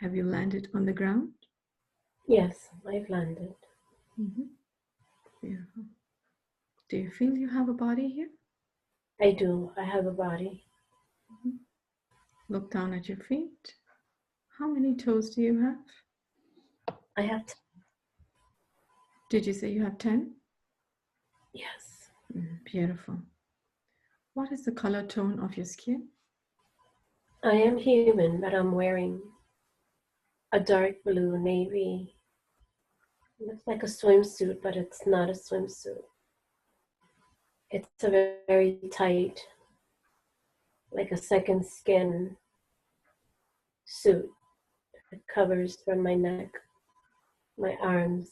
Have you landed on the ground? Yes, I've landed. Beautiful. Do you feel you have a body here? I do. I have a body. Look down at your feet. How many toes do you have? I have. Did you say you have 10? Yes. Beautiful. What is the color tone of your skin? I am human, but I'm wearing a dark blue navy. It looks like a swimsuit, but it's not a swimsuit. It's a very tight, like a second skin suit. It covers from my neck, my arms,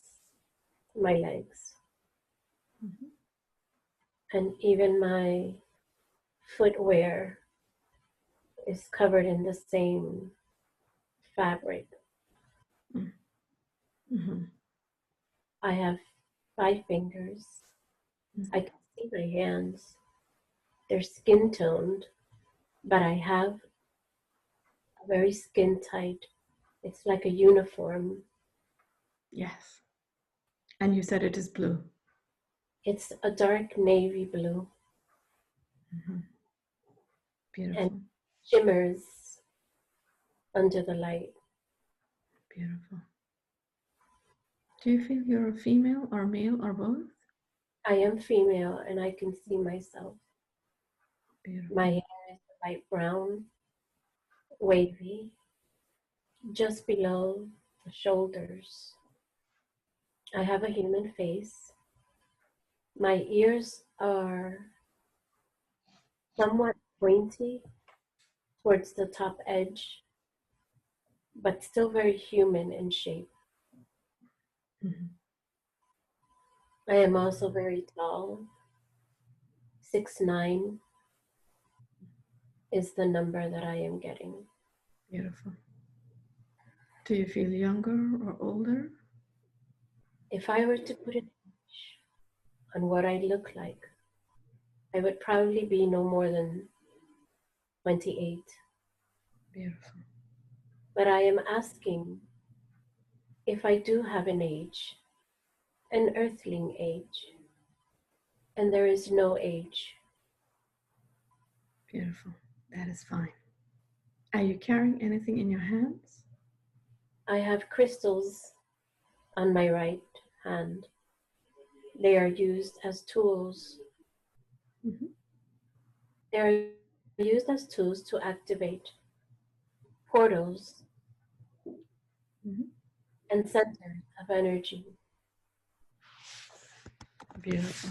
my legs, and even my footwear is covered in the same fabric. I have 5 fingers. I can see my hands. They're skin toned, but I have a very skin tight. It's like a uniform. Yes. And you said it is blue. It's a dark navy blue. Beautiful. And shimmers under the light. Beautiful. Do you feel you're a female or male or both? I am female and I can see myself. Beautiful. My hair is light brown, wavy, just below the shoulders. I have a human face. My ears are somewhat pointy towards the top edge, but still very human in shape. I am also very tall. 6'9" is the number that I am getting. Beautiful. Do you feel younger or older? If I were to put an age on what I look like, I would probably be no more than 28. Beautiful. But I am asking if I do have an age, an earthling age, and there is no age. Beautiful. That is fine. Are you carrying anything in your hands? I have crystals on my right hand. They are used as tools. They are used as tools to activate portals and centers of energy. Beautiful.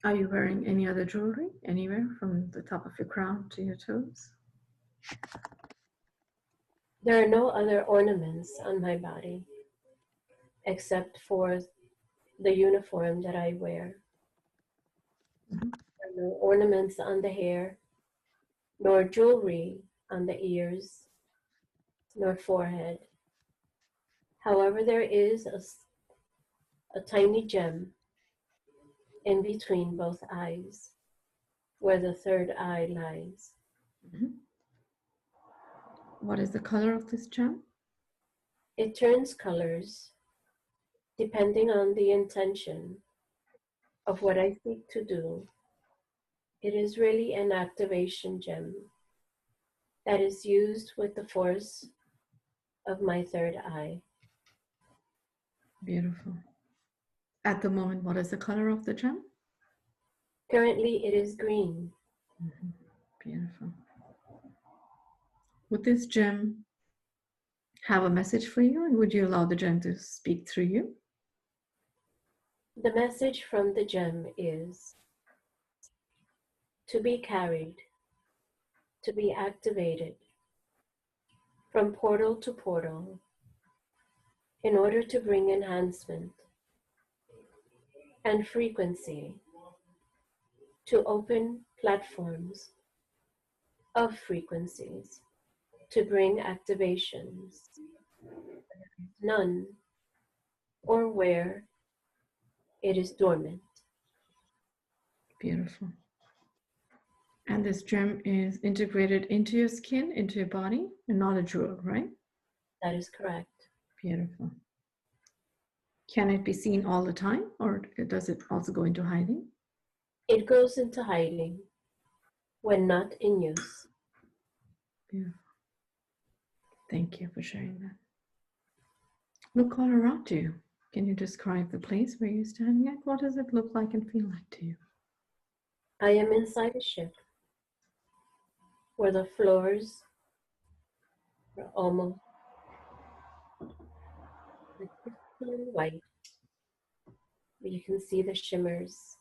Are you wearing any other jewelry anywhere from the top of your crown to your toes? There are no other ornaments on my body except for the uniform that I wear. There are no ornaments on the hair, nor jewelry on the ears, nor forehead. However, there is a tiny gem in between both eyes, where the third eye lies. What is the color of this gem? It turns colors depending on the intention of what I seek to do. It is really an activation gem that is used with the force of my third eye. Beautiful. At the moment, what is the color of the gem? Currently, it is green. Beautiful. Would this gem have a message for you, and would you allow the gem to speak through you? The message from the gem is to be carried, to be activated from portal to portal in order to bring enhancement and frequency to open platforms of frequencies to bring activations, none or where it is dormant. Beautiful. And this gem is integrated into your skin, into your body, and not a jewel, right? That is correct. Beautiful. Can it be seen all the time, or does it also go into hiding? It goes into hiding when not in use. Beautiful. Thank you for sharing that. Look all around you. Can you describe the place where you're standing at? What does it look like and feel like to you? I am inside a ship where the floors are almost like crystal white. You can see the shimmers,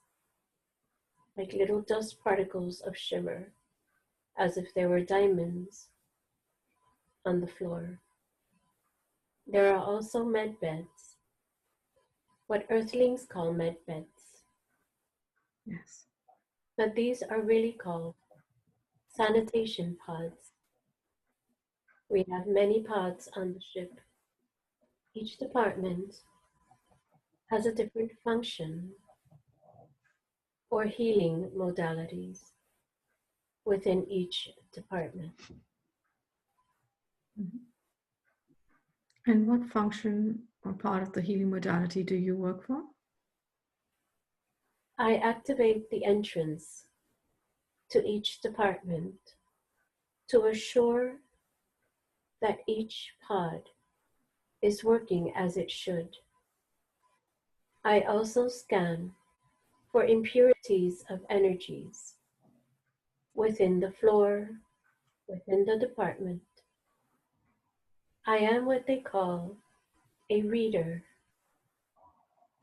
like little dust particles of shimmer, as if there were diamonds on the floor. There are also med beds, what earthlings call med beds. Yes. But these are really called sanitation pods. We have many pods on the ship. Each department has a different function or healing modalities within each department. Mm-hmm. And what function or part of the healing modality do you work for? I activate the entrance to each department to assure that each pod is working as it should. I also scan for impurities of energies within the floor, within the department. I am what they call a reader,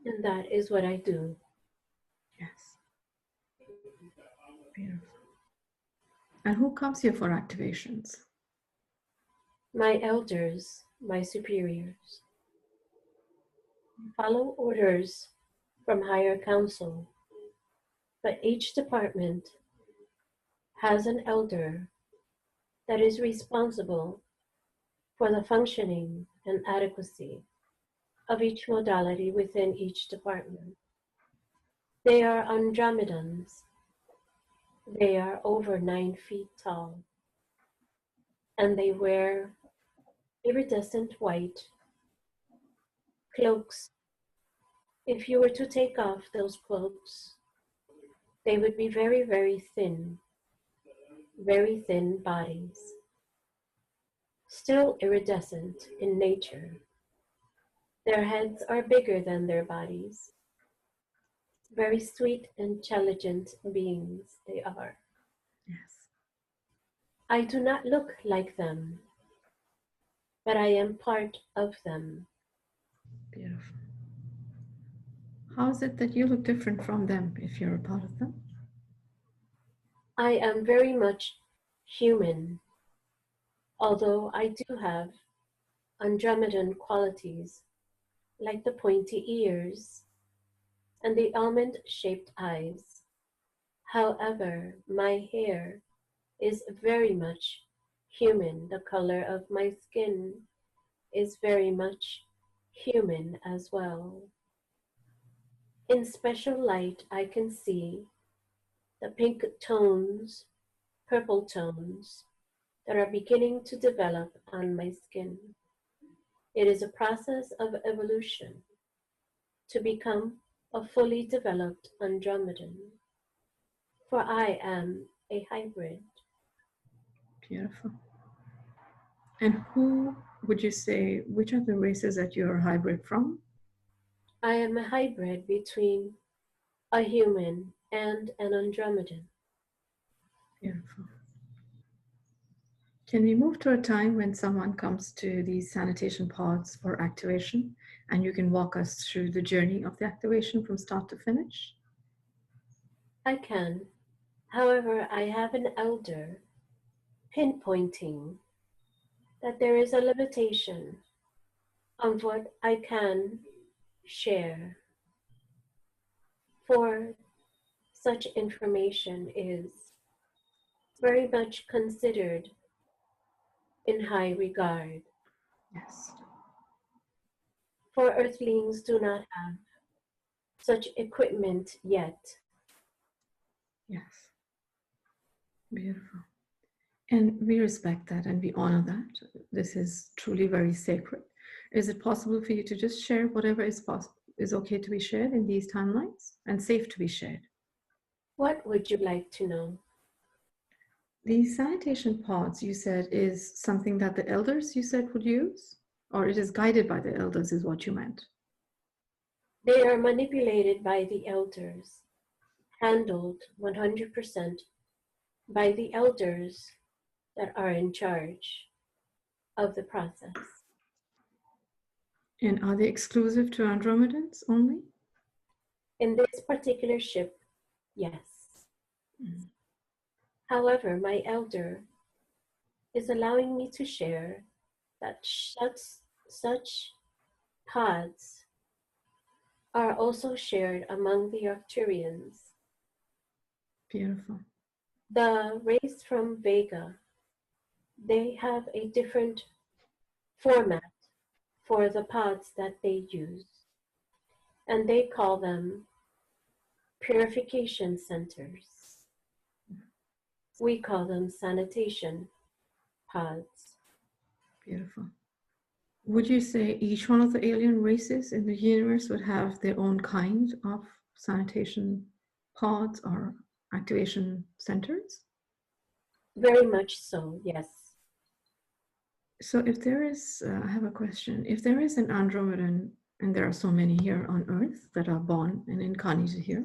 and that is what I do. Yes. Beautiful. And who comes here for activations? My elders, my superiors, follow orders from higher council, but each department has an elder that is responsible for the functioning and adequacy of each modality within each department. They are Andromedans. They are over 9 feet tall, and they wear iridescent white cloaks. If you were to take off those cloaks, they would be very, very thin bodies, still iridescent in nature. Their heads are bigger than their bodies. Very sweet, intelligent beings they are. Yes. I do not look like them, but I am part of them. Beautiful. How is it that you look different from them if you're a part of them? I am very much human, although I do have Andromedan qualities like the pointy ears and the almond-shaped eyes. However, my hair is very much human. The color of my skin is very much human as well. In special light, I can see the pink tones, purple tones that are beginning to develop on my skin. It is a process of evolution to become a fully developed Andromedan, for I am a hybrid. Beautiful. And who would you say, which are the races that you're a hybrid from? I am a hybrid between a human and an Andromedan. Beautiful. Can we move to a time when someone comes to these sanitation pods for activation, and you can walk us through the journey of the activation from start to finish? I can. However, I have an elder pinpointing that there is a limitation of what I can share, for such information is very much considered in high regard. Yes. For earthlings do not have such equipment yet. Yes. Beautiful. And we respect that and we honor that. This is truly very sacred. Is it possible for you to just share whatever is okay to be shared in these timelines and safe to be shared? What would you like to know? The sanitation pods, you said, is something that the elders, you said, would use? Or it is guided by the elders, is what you meant? They are manipulated by the elders, handled 100% by the elders that are in charge of the process. And are they exclusive to Andromedans only? In this particular ship, yes. However, my elder is allowing me to share that such pods are also shared among the Arcturians. Beautiful. The race from Vega, they have a different format for the pods that they use, and they call them purification centers. We call them sanitation pods. Beautiful. Would you say each one of the alien races in the universe would have their own kind of sanitation pods or activation centers? Very much so, yes. So if there is, I have a question. If there is an Andromedan, and there are so many here on Earth that are born and incarnated here,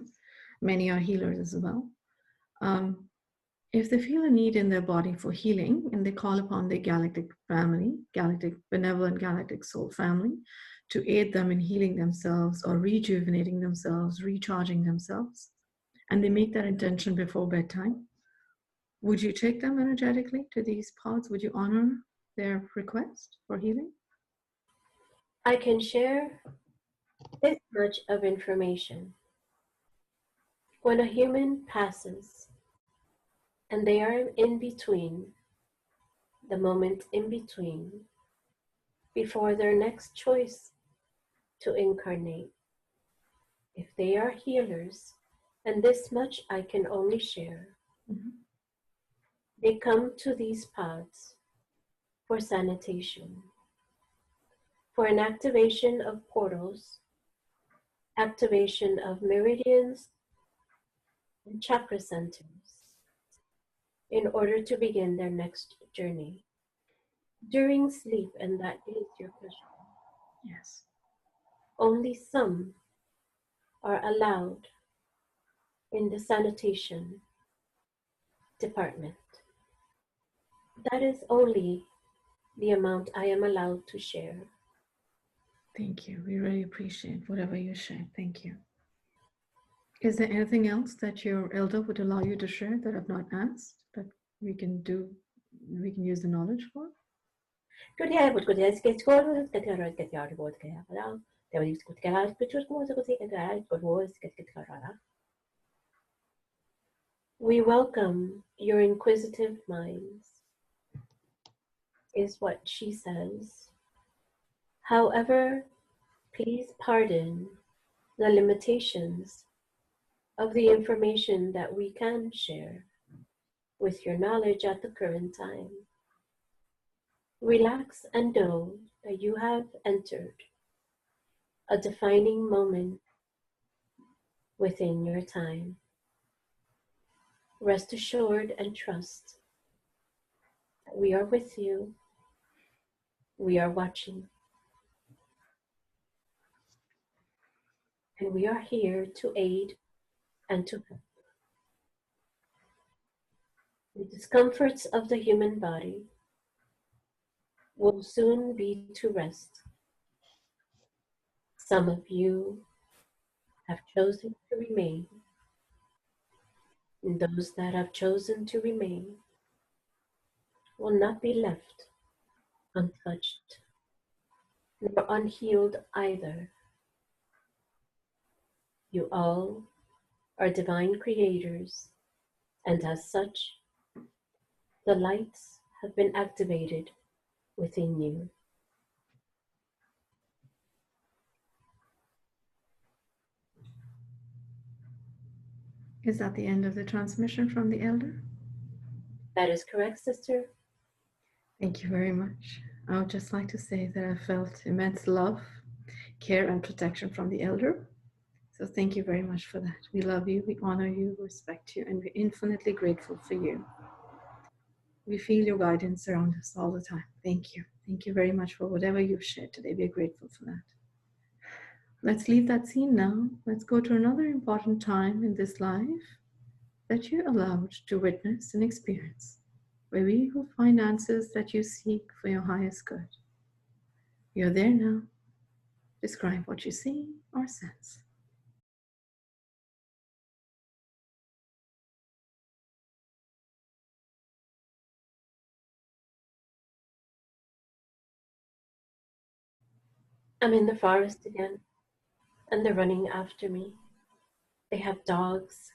many are healers as well. If they feel a need in their body for healing and they call upon their galactic family, galactic benevolent galactic soul family, to aid them in healing themselves or rejuvenating themselves, recharging themselves, and they make that intention before bedtime, would you take them energetically to these pods? Would you honor their request for healing? I can share this much of information. When a human passes and they are in between, the moment in between, before their next choice to incarnate, if they are healers, and this much I can only share, they come to these pods for sanitation, for an activation of portals, activation of meridians and chakra centers, in order to begin their next journey. During sleep, and that is your question, Yes. only some are allowed in the sanitation department. That is only the amount I am allowed to share. Thank you. We really appreciate whatever you share. Thank you. Is there anything else that your elder would allow you to share that I've not asked that we can use the knowledge for? We welcome your inquisitive minds, is what she says. However, please pardon the limitations of the information that we can share with your knowledge at the current time. Relax and know that you have entered a defining moment within your time. Rest assured and trust that we are with you. We are watching. And we are here to aid and to help. The discomforts of the human body will soon be to rest. Some of you have chosen to remain, and those that have chosen to remain will not be left untouched, nor unhealed either. You all are divine creators, and as such, the lights have been activated within you. Is that the end of the transmission from the elder? That is correct, sister. Thank you very much. I would just like to say that I felt immense love, care, and protection from the elder. So thank you very much for that. We love you, we honor you, respect you, and we're infinitely grateful for you. We feel your guidance around us all the time. Thank you. Thank you very much for whatever you've shared today. We're grateful for that. Let's leave that scene now. Let's go to another important time in this life that you're allowed to witness and experience, where we will find answers that you seek for your highest good. You're there now. Describe what you see or sense. I'm in the forest again, and they're running after me. They have dogs.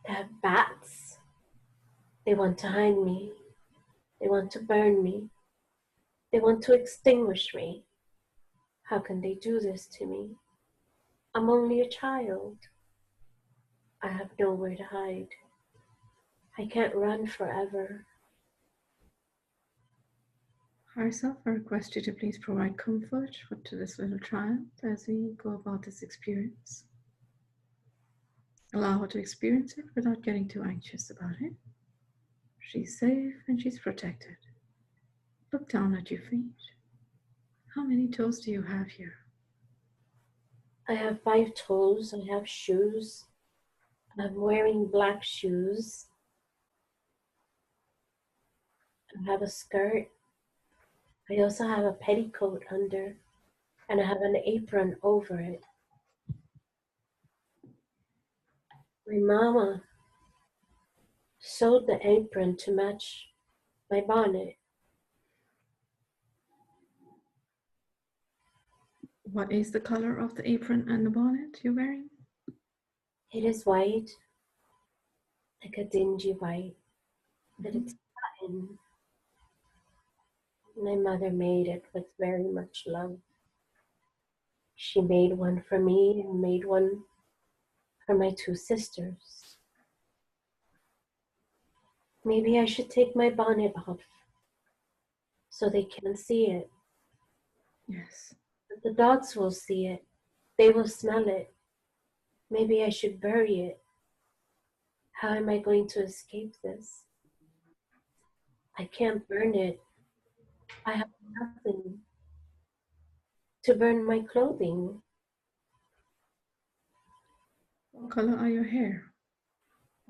They have bats. They want to hide me. They want to burn me. They want to extinguish me. How can they do this to me? I'm only a child. I have nowhere to hide. I can't run forever. Higher Self, I request you to please provide comfort to this little child as we go about this experience. Allow her to experience it without getting too anxious about it. She's safe and she's protected. Look down at your feet. How many toes do you have here? I have 5 toes. I have shoes. I'm wearing black shoes. I have a skirt. I also have a petticoat under, and I have an apron over it. My mama sewed the apron to match my bonnet. What is the color of the apron and the bonnet you're wearing? It is white, like a dingy white, but it's satin. My mother made it with very much love. She made one for me and made one for my 2 sisters. Maybe I should take my bonnet off so they can see it. Yes. But the dogs will see it. They will smell it. Maybe I should bury it. How am I going to escape this? I can't burn it. I have nothing to burn my clothing. What color are your hair?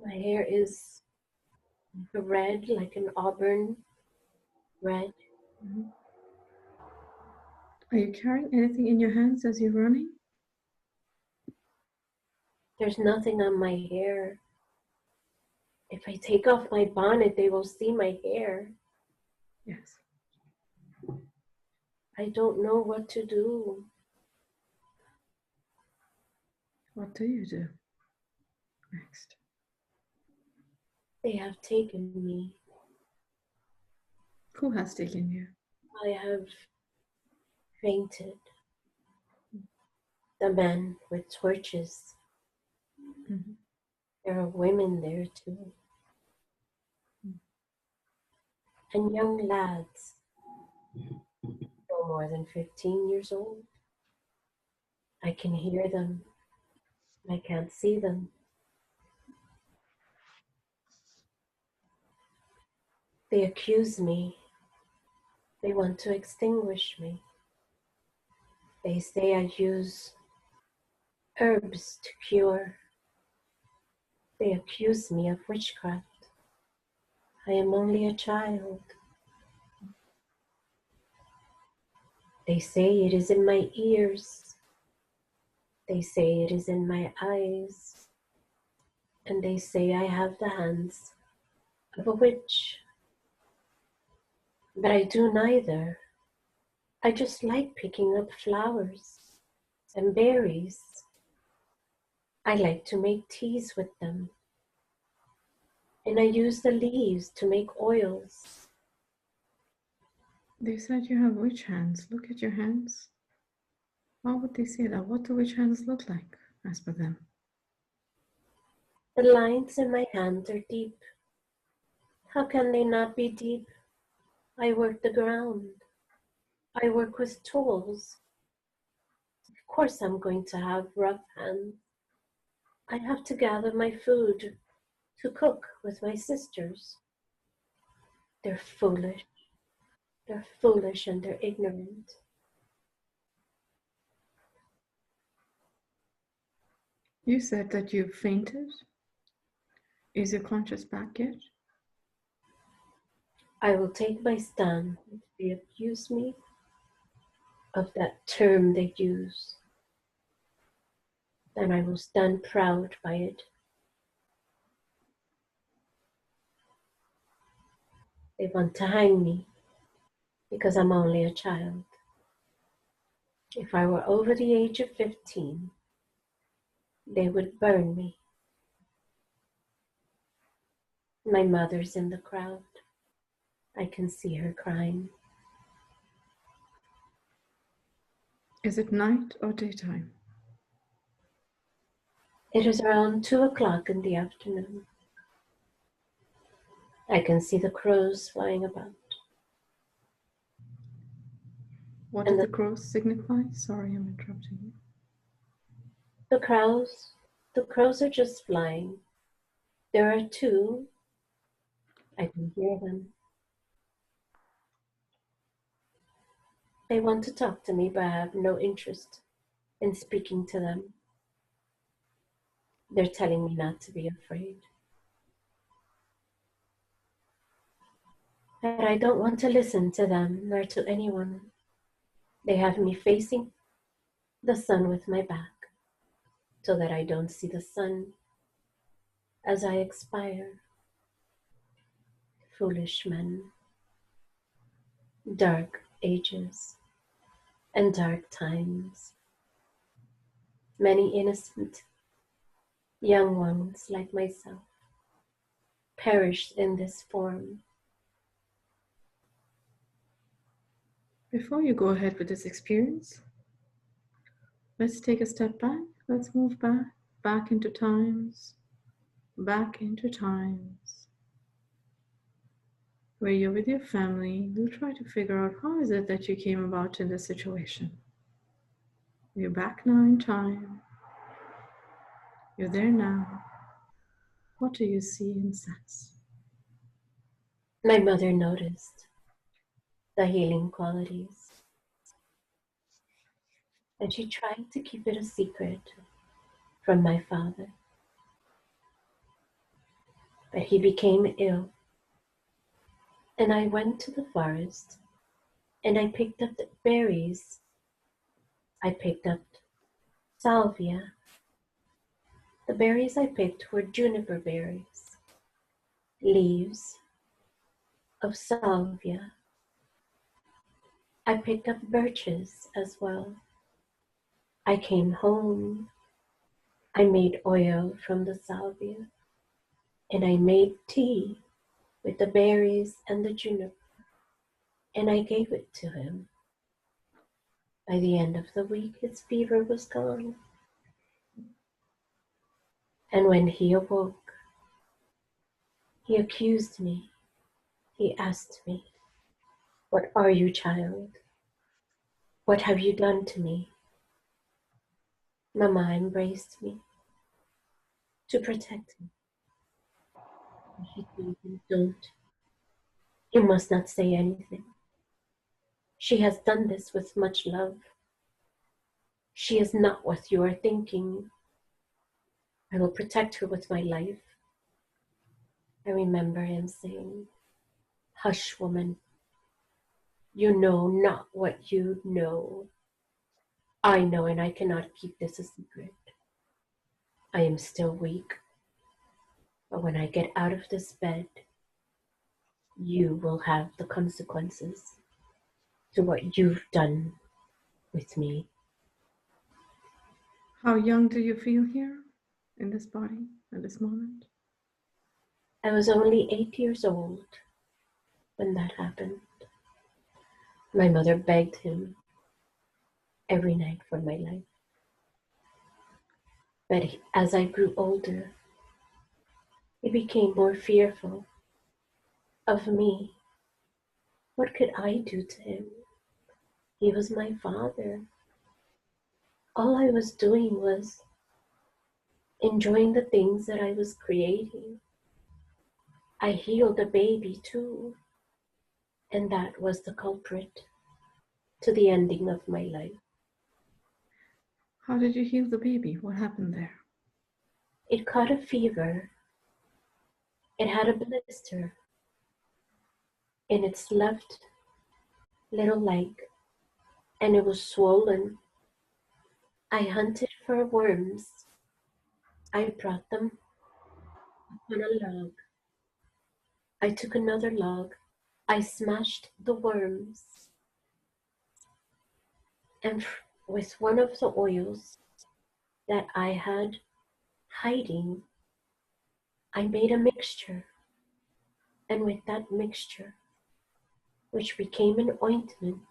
My hair is red, like an auburn red. Are you carrying anything in your hands as you're running? There's nothing on my hair. If I take off my bonnet, they will see my hair. Yes. I don't know what to do. What do you do next? They have taken me. Who has taken you? I have fainted. The men with torches. Mm-hmm. There are women there too. And young lads, no more than 15 years old. I can hear them. I can't see them. They accuse me. They want to extinguish me. They say I use herbs to cure. They accuse me of witchcraft. I am only a child. They say it is in my ears. They say it is in my eyes. And they say I have the hands of a witch. But I do neither. I just like picking up flowers and berries. I like to make teas with them. And I use the leaves to make oils. They said you have witch hands. Look at your hands. Why would they say that? What do witch hands look like, as per them? The lines in my hands are deep. How can they not be deep? I work the ground. I work with tools. Of course I'm going to have rough hands. I have to gather my food to cook with my sisters. They're foolish. They're foolish and they're ignorant. You said that you fainted. Is your conscious back yet? I will take my stand if they accuse me of that term they use. Then I will stand proud by it. They want to hang me because I'm only a child. If I were over the age of 15, they would burn me. My mother's in the crowd. I can see her crying. Is it night or daytime? It is around 2 o'clock in the afternoon. I can see the crows flying about. What do the crows signify? Sorry, I'm interrupting you. The crows are just flying. There are 2. I can hear them. They want to talk to me, but I have no interest in speaking to them. They're telling me not to be afraid. But I don't want to listen to them, nor to anyone. They have me facing the sun with my back, so that I don't see the sun as I expire. Foolish men. Dark ages and dark times. Many innocent young ones like myself perished in this form. Before you go ahead with this experience, let's take a step back. Let's move back into times, where you're with your family. We'll try to figure out how is it that you came about in this situation. You're back now in time. You're there now. What do you see and sense? My mother noticed the healing qualities, and she tried to keep it a secret from my father. But he became ill, and I went to the forest and I picked up the berries. I picked up salvia. The berries I picked were juniper berries, leaves of salvia. I picked up birches as well. I came home. I made oil from the salvia, and I made tea with the berries and the juniper, and I gave it to him. By the end of the week, his fever was gone. And when he awoke, he accused me. He asked me, "What are you, child? What have you done to me?" Mama embraced me to protect me. She told him, "Don't. You must not say anything. She has done this with much love. She is not what you are thinking. I will protect her with my life." I remember him saying, "Hush, woman. You know not what you know. I know, and I cannot keep this a secret. I am still weak, but when I get out of this bed, you will have the consequences to what you've done with me." How young do you feel here in this body at this moment? I was only 8 years old when that happened. My mother begged him every night for my life. But as I grew older, he became more fearful. of me. What could I do to him? He was my father. All I was doing was enjoying the things that I was creating. I healed a baby too, and that was the culprit to the ending of my life. How did you heal the baby? What happened there? It caught a fever. It had a blister in its left little leg, and it was swollen. I hunted for worms. I brought them on a log. I took another log. I smashed the worms, and with one of the oils that I had hiding, I made a mixture. And with that mixture, which became an ointment,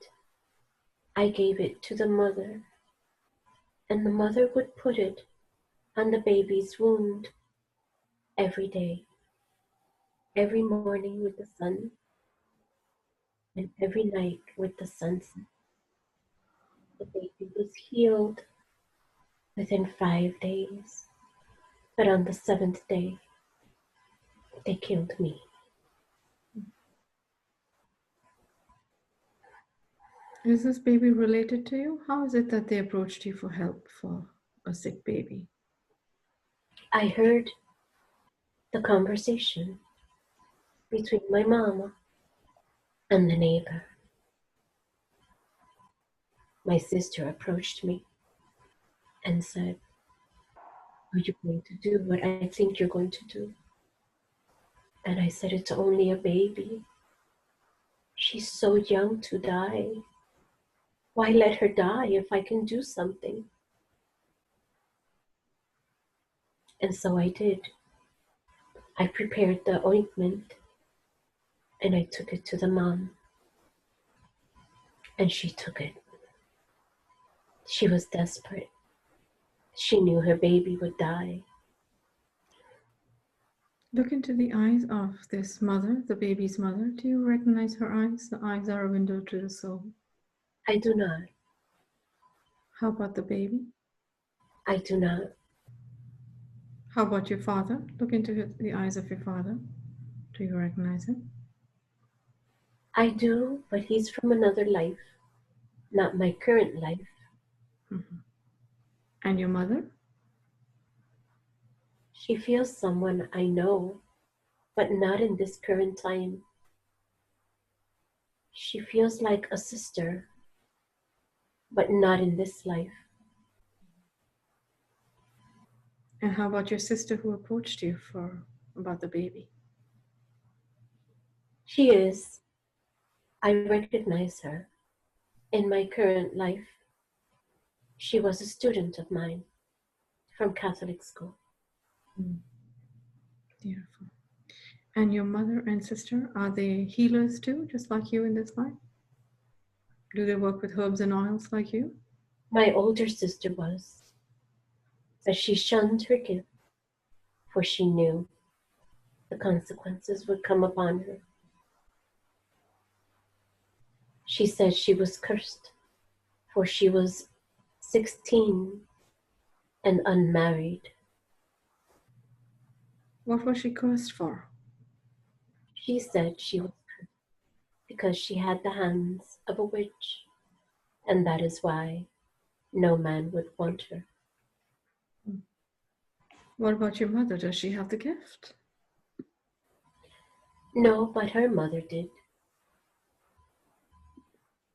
I gave it to the mother, and the mother would put it on the baby's wound every day, every morning with the sun, and every night with the sunset. The baby was healed within 5 days, but on the 7th day, they killed me. Is this baby related to you? How is it that they approached you for help for a sick baby? I heard the conversation between my mama and the neighbor. My sister approached me and said, "Are you going to do what I think you're going to do?" And I said, "It's only a baby. She's so young to die. Why let her die if I can do something?" And so I did. I prepared the ointment and I took it to the mom. And she took it. She was desperate. She knew her baby would die. Look into the eyes of this mother, the baby's mother. Do you recognize her eyes? The eyes are a window to the soul. I do not. How about the baby? I do not. How about your father? Look into the eyes of your father. Do you recognize him? I do, but he's from another life, not my current life. Mm-hmm. And your mother? She feels someone I know, but not in this current time. She feels like a sister, but not in this life. And how about your sister who approached you about the baby? She is. I recognize her. In my current life, she was a student of mine from Catholic school. Beautiful. And your mother and sister, are they healers too, just like you in this life? Do they work with herbs and oils like you? My older sister was, but she shunned her gift, for she knew the consequences would come upon her. She said she was cursed, for she was 16 and unmarried. What was she cursed for? She said she was cursed because she had the hands of a witch, and that is why no man would want her. What about your mother? Does she have the gift? No, but her mother did.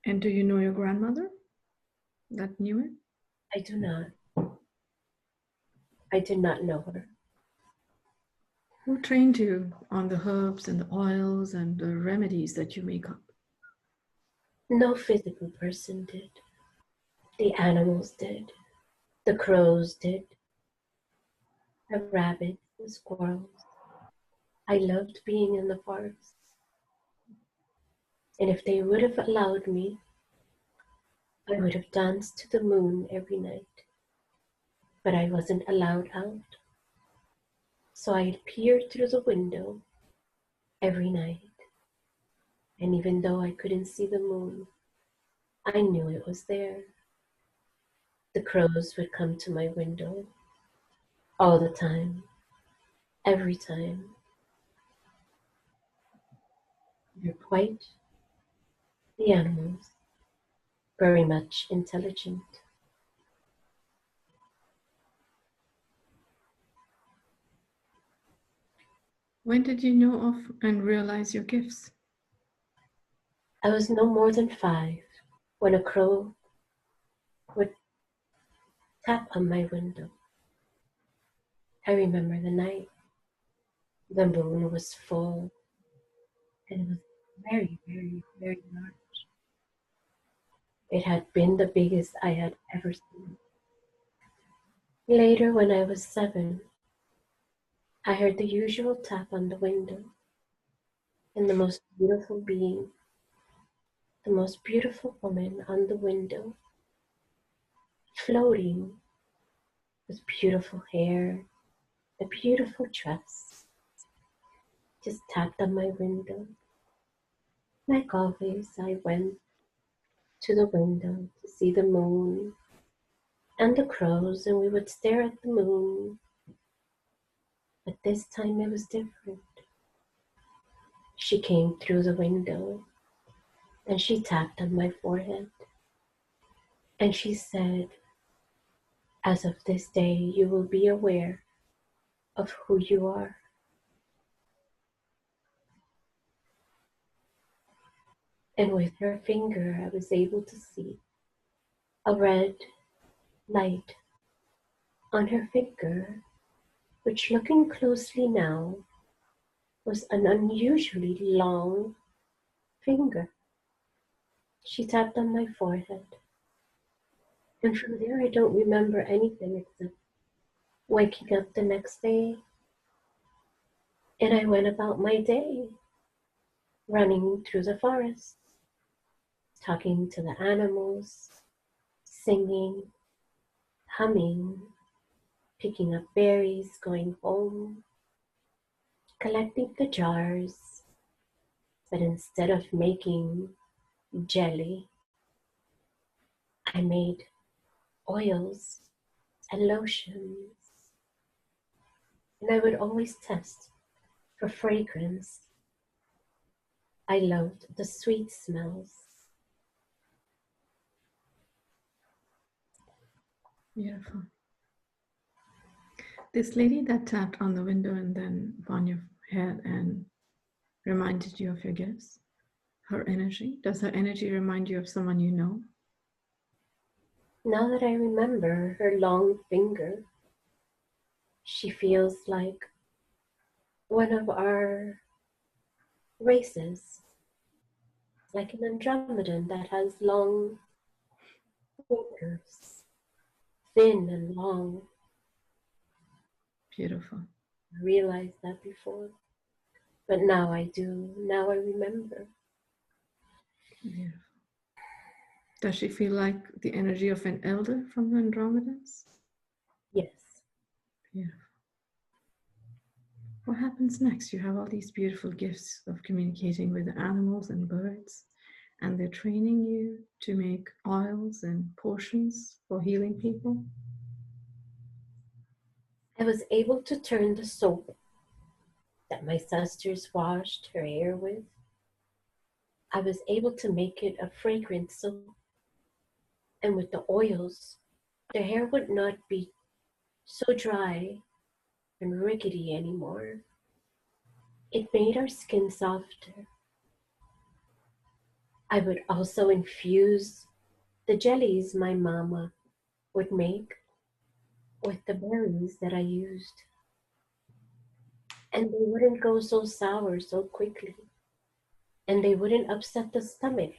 And do you know your grandmother that knew it? I do not. I did not know her. Who trained you on the herbs and the oils and the remedies that you make up? No physical person did. The animals did. The crows did. The rabbits, the squirrels. I loved being in the forest. And if they would have allowed me, I would have danced to the moon every night. But I wasn't allowed out. So I peered through the window every night And even though I couldn't see the moon, I knew it was there. The crows would come to my window all the time, every time. They're quite the animals, very much intelligent. When did you know of and realize your gifts? I was no more than 5 when a crow would tap on my window. I remember the night. The moon was full and it was very, very, very large. It had been the biggest I had ever seen. Later, when I was 7, I heard the usual tap on the window, and the most beautiful being, the most beautiful woman on the window, floating with beautiful hair, a beautiful dress, just tapped on my window. Like always, I went to the window to see the moon and the crows, and we would stare at the moon. But this time it was different. She came through the window and she tapped on my forehead and she said, "As of this day, you will be aware of who you are." And with her finger, I was able to see a red light on her finger, which, looking closely now, was an unusually long finger. She tapped on my forehead. And from there, I don't remember anything except waking up the next day. And I went about my day, running through the forest, talking to the animals, singing, humming, picking up berries, going home, collecting the jars. But instead of making jelly, I made oils and lotions. And I would always test for fragrance. I loved the sweet smells. Beautiful. This lady that tapped on the window and then upon your head and reminded you of your gifts, her energy, does her energy remind you of someone you know? Now that I remember her long finger, she feels like one of our races, like an Andromedan that has long fingers, thin and long. Beautiful. I realized that before, but now I do. Now I remember. Beautiful. Does she feel like the energy of an elder from the Andromedans? Yes. Beautiful. What happens next? You have all these beautiful gifts of communicating with the animals and birds, and they're training you to make oils and potions for healing people. I was able to turn the soap that my sisters washed her hair with. I was able to make it a fragrant soap. And with the oils, the hair would not be so dry and rickety anymore. It made our skin softer. I would also infuse the jellies my mama would make with the berries that I used. And they wouldn't go so sour so quickly. And they wouldn't upset the stomach.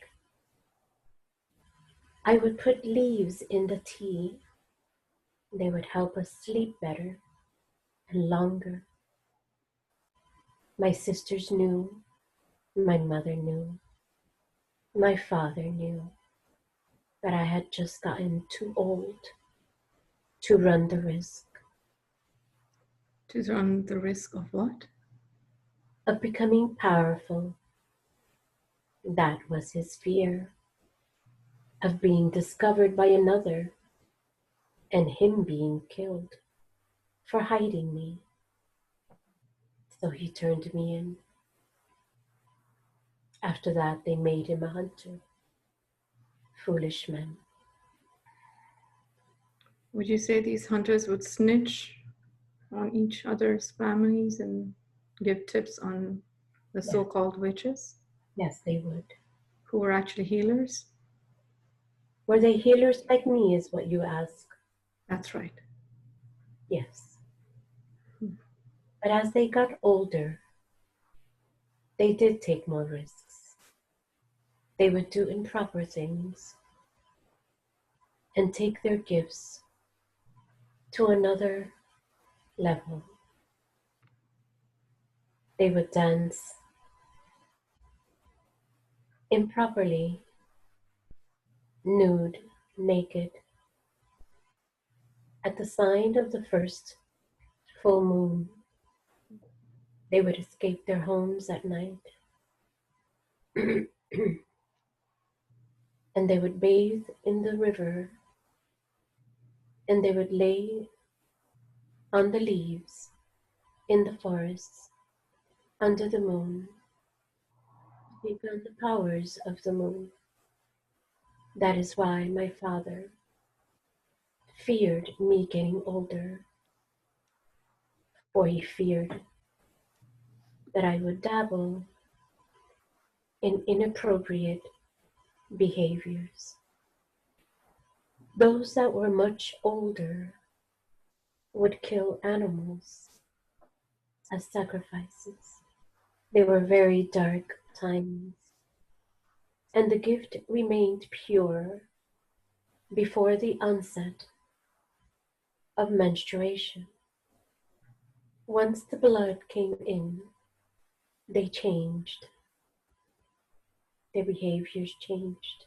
I would put leaves in the tea. They would help us sleep better and longer. My sisters knew, my mother knew, my father knew that I had just gotten too old to run the risk To run the risk of what? of becoming powerful That was his fear of being discovered by another and him being killed for hiding me. So he turned me in. After that, they made him a hunter. Foolish men. Would you say these hunters would snitch on each other's families and give tips on the Yes. so-called witches Yes, they would. who were actually healers? Were they healers like me, is what you ask? That's right. Yes. But as they got older, they did take more risks. They would do improper things and take their gifts to another level. They would dance improperly, nude, naked, at the sign of the first full moon. They would escape their homes at night and they would bathe in the river and they would lay on the leaves in the forests under the moon, take on the powers of the moon. That is why my father feared me getting older, for he feared that I would dabble in inappropriate behaviors. Those that were much older would kill animals as sacrifices. They were very dark times, and the gift remained pure before the onset of menstruation. Once the blood came in, they changed. Their behaviors changed.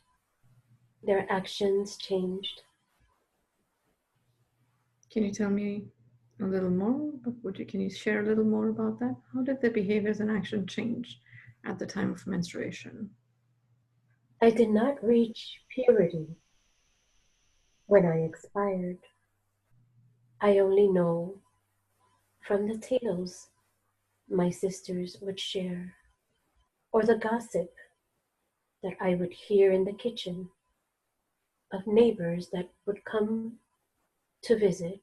Their actions changed. Can you tell me a little more? Can you share a little more about that? How did the behaviors and action change at the time of menstruation? I did not reach purity when I expired. I only know from the tales my sisters would share, or the gossip that I would hear in the kitchen of neighbors that would come to visit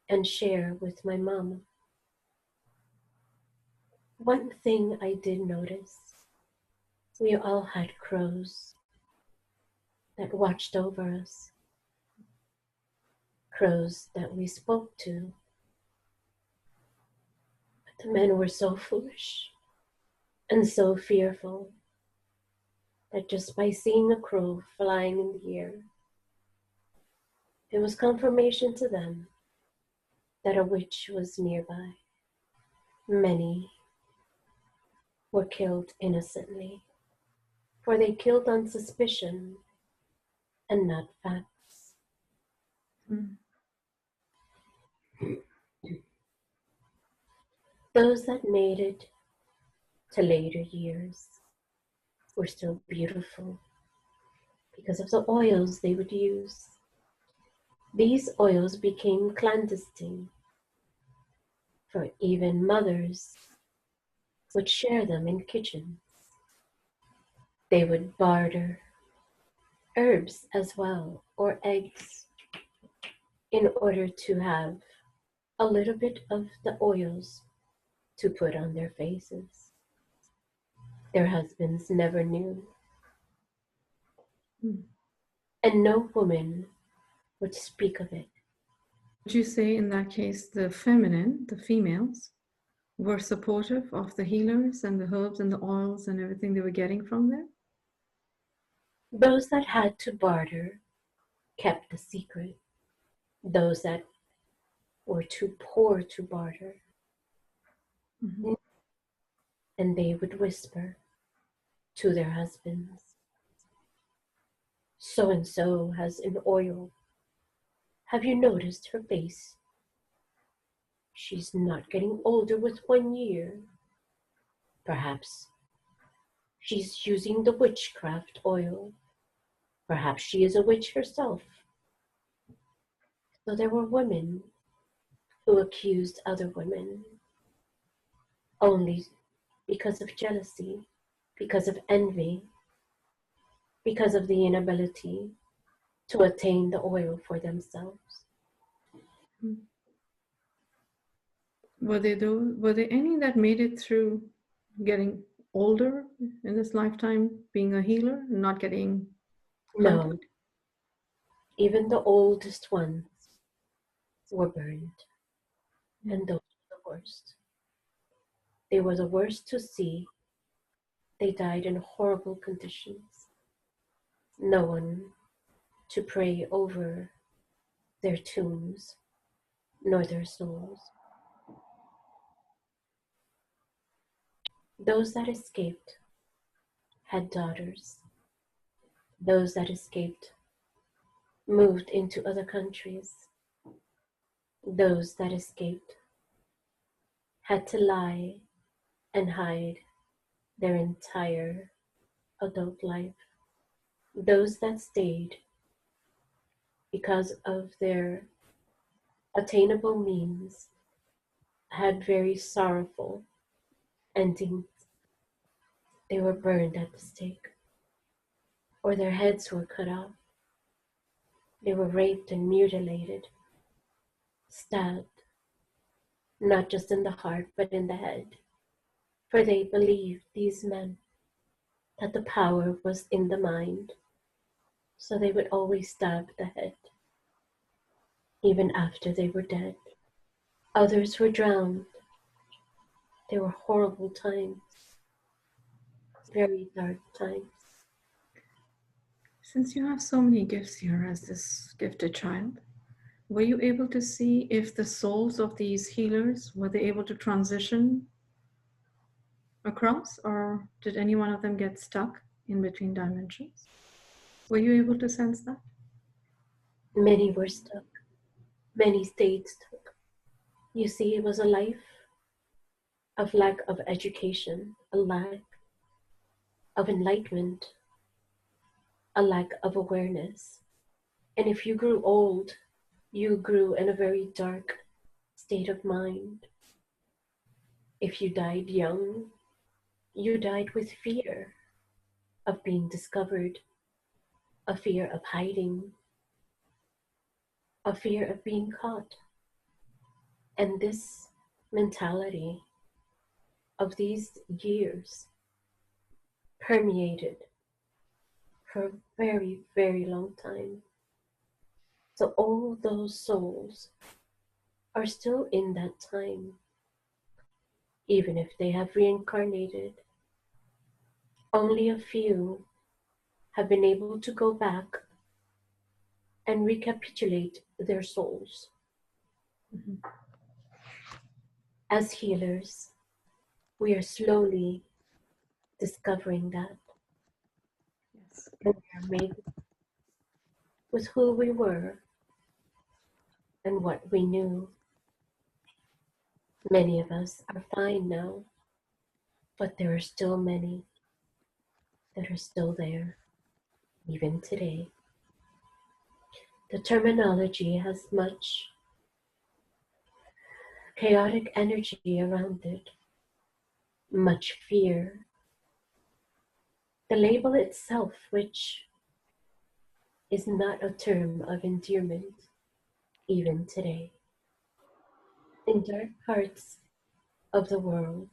and share with my mom. One thing I did notice, we all had crows that watched over us, crows that we spoke to. But the men were so foolish and so fearful that just by seeing a crow flying in the air, it was confirmation to them that a witch was nearby. Many were killed innocently, for they killed on suspicion and not facts. Mm. Those that made it to later years were still beautiful because of the oils they would use. These oils became clandestine, for even mothers would share them in kitchens. They would barter herbs as well, or eggs, in order to have a little bit of the oils to put on their faces. Their husbands never knew. Mm. And no woman would speak of it. Would you say in that case the feminine, the females, were supportive of the healers and the herbs and the oils and everything they were getting from there? Those that had to barter kept the secret. Those that were too poor to barter, Mm-hmm. and they would whisper to their husbands, so-and-so has an oil. Have you noticed her face? She's not getting older with 1 year. Perhaps She's using the witchcraft oil. Perhaps she is a witch herself. So there were women who accused other women only because of jealousy, because of envy, because of the inability to attain the oil for themselves. Were there any that made it through getting older in this lifetime, being a healer, and not getting No, hunted? even the oldest ones were burned, and those were the worst. They were the worst to see. They died in horrible conditions. No one to pray over their tombs, nor their souls. Those that escaped had daughters. Those that escaped moved into other countries. Those that escaped had to lie and hide their entire adult life. Those that stayed, because of their attainable means, had very sorrowful endings. They were burned at the stake, or their heads were cut off. They were raped and mutilated, stabbed, not just in the heart, but in the head. For they believed, these men, that the power was in the mind. So they would always stab the head, even after they were dead. Others were drowned. They were horrible times, very dark times. Since you have so many gifts here as this gifted child, were you able to see if the souls of these healers, were they able to transition across, or did any one of them get stuck in between dimensions? Were you able to sense that? Many were stuck. Many stayed stuck. You see, it was a life of lack of education, a lack of enlightenment, a lack of awareness. And if you grew old, you grew in a very dark state of mind. If you died young, you died with fear of being discovered, a fear of hiding, a fear of being caught. And this mentality of these years permeated for a very, very long time. So all those souls are still in that time, even if they have reincarnated. Only a few have been able to go back and recapitulate their souls. Mm-hmm. As healers, we are slowly discovering that. Yes. And we are made with who we were and what we knew. Many of us are fine now, but there are still many that are still there, even today. The terminology has much chaotic energy around it, much fear. The label itself, which is not a term of endearment, even today. In dark parts of the world,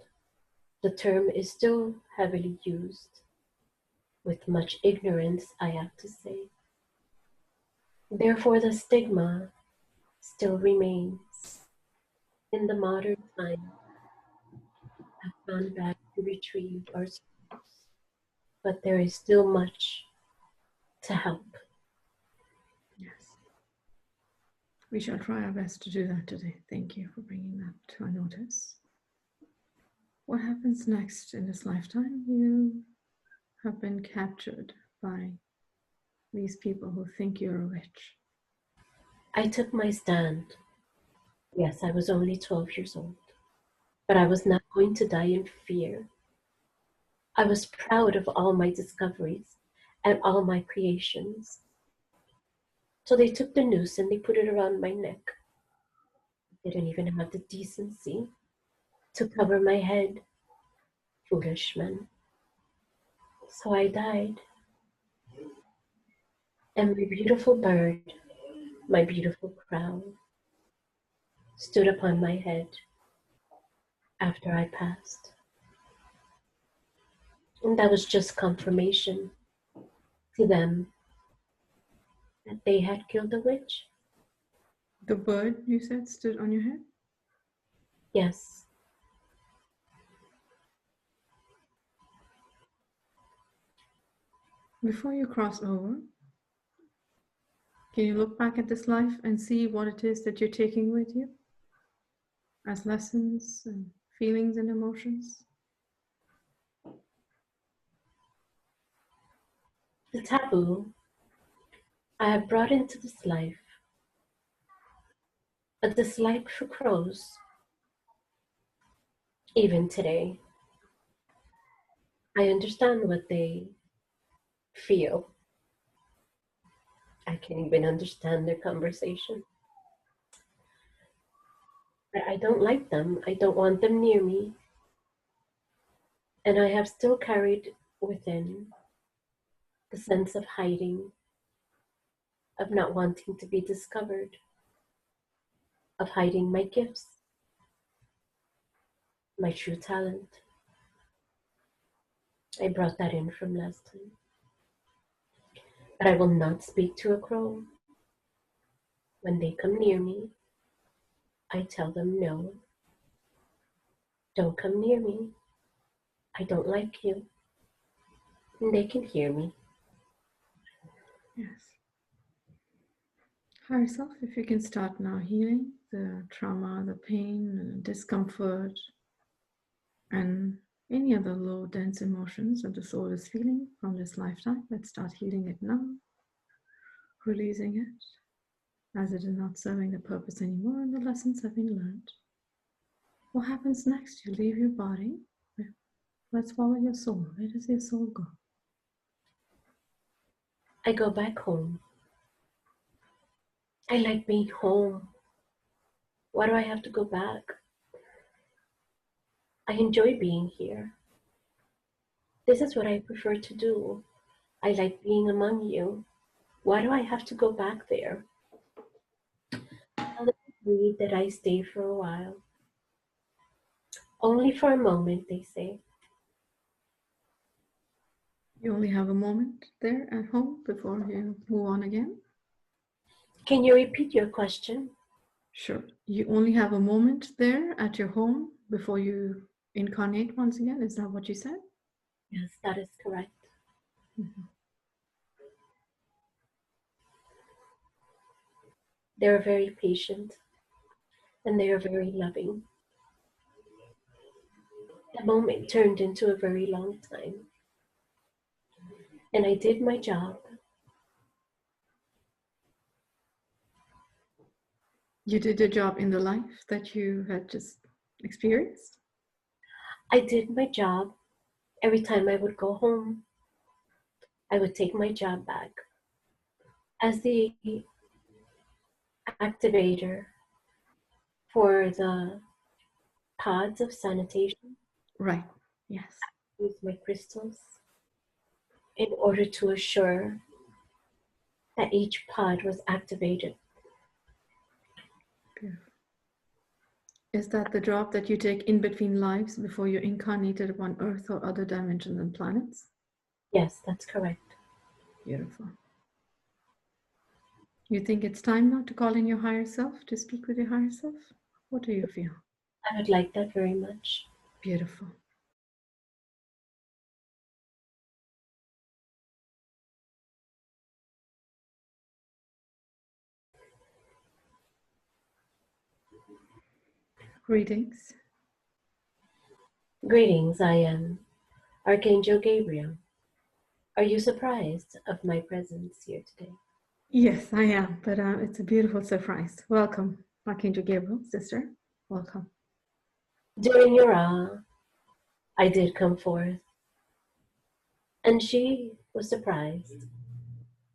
the term is still heavily used, with much ignorance, I have to say. Therefore, the stigma still remains. In the modern time, I've gone back to retrieve our souls, but there is still much to help. Yes. We shall try our best to do that today. Thank you for bringing that to our notice. What happens next in this lifetime? You have been captured by these people who think you're a witch. I took my stand. Yes, I was only 12 years old, but I was not going to die in fear. I was proud of all my discoveries and all my creations. So they took the noose and they put it around my neck. They didn't even have the decency to cover my head. Foolish men. So I died. And my beautiful bird, my beautiful crown, stood upon my head after I passed. And that was just confirmation to them that they had killed a witch. The bird, you said, stood on your head? Yes. Before you cross over, can you look back at this life and see what it is that you're taking with you as lessons and feelings and emotions? The taboo I have brought into this life, a dislike for crows. Even today, I understand what they feel. I can't even understand their conversation. I don't like them. I don't want them near me. And I have still carried within the sense of hiding, of not wanting to be discovered, of hiding my gifts, my true talent. I brought that in from last time. But I will not speak to a crow. When they come near me, I tell them no. Don't come near me. I don't like you. And they can hear me. Yes. Higher self, if you can start now healing the trauma, the pain, the discomfort, and any other low, dense emotions that the soul is feeling from this lifetime. Let's start healing it now, releasing it as it is not serving the purpose anymore and the lessons have been learned. What happens next? You leave your body. Let's follow your soul. Where does your soul go? I go back home. I like being home. Why do I have to go back? I enjoy being here. This is what I prefer to do. I like being among you. Why do I have to go back there? Tell them that I stay for a while. Only for a moment, they say. You only have a moment there at home before you move on again? Can you repeat your question? Sure. You only have a moment there at your home before you incarnate once again? Is that what you said? Yes, that is correct. Mm-hmm. They are very patient and they are very loving. The moment turned into a very long time. And I did my job. You did your job in the life that you had just experienced? I did my job. Every time I would go home, I would take my job back as the activator for the pods of sanitation. Right. Yes. Use my crystals in order to assure that each pod was activated. Beautiful. Is that the job that you take in between lives before you're incarnated upon Earth or other dimensions and planets? Yes, that's correct. Beautiful. You think it's time now to call in your higher self, to speak with your higher self? What do you feel? I would like that very much. Beautiful. Greetings. Greetings, I am Archangel Gabriel. Are you surprised of my presence here today? Yes, I am, but it's a beautiful surprise. Welcome, Archangel Gabriel, sister. Welcome. During your I did come forth And she was surprised,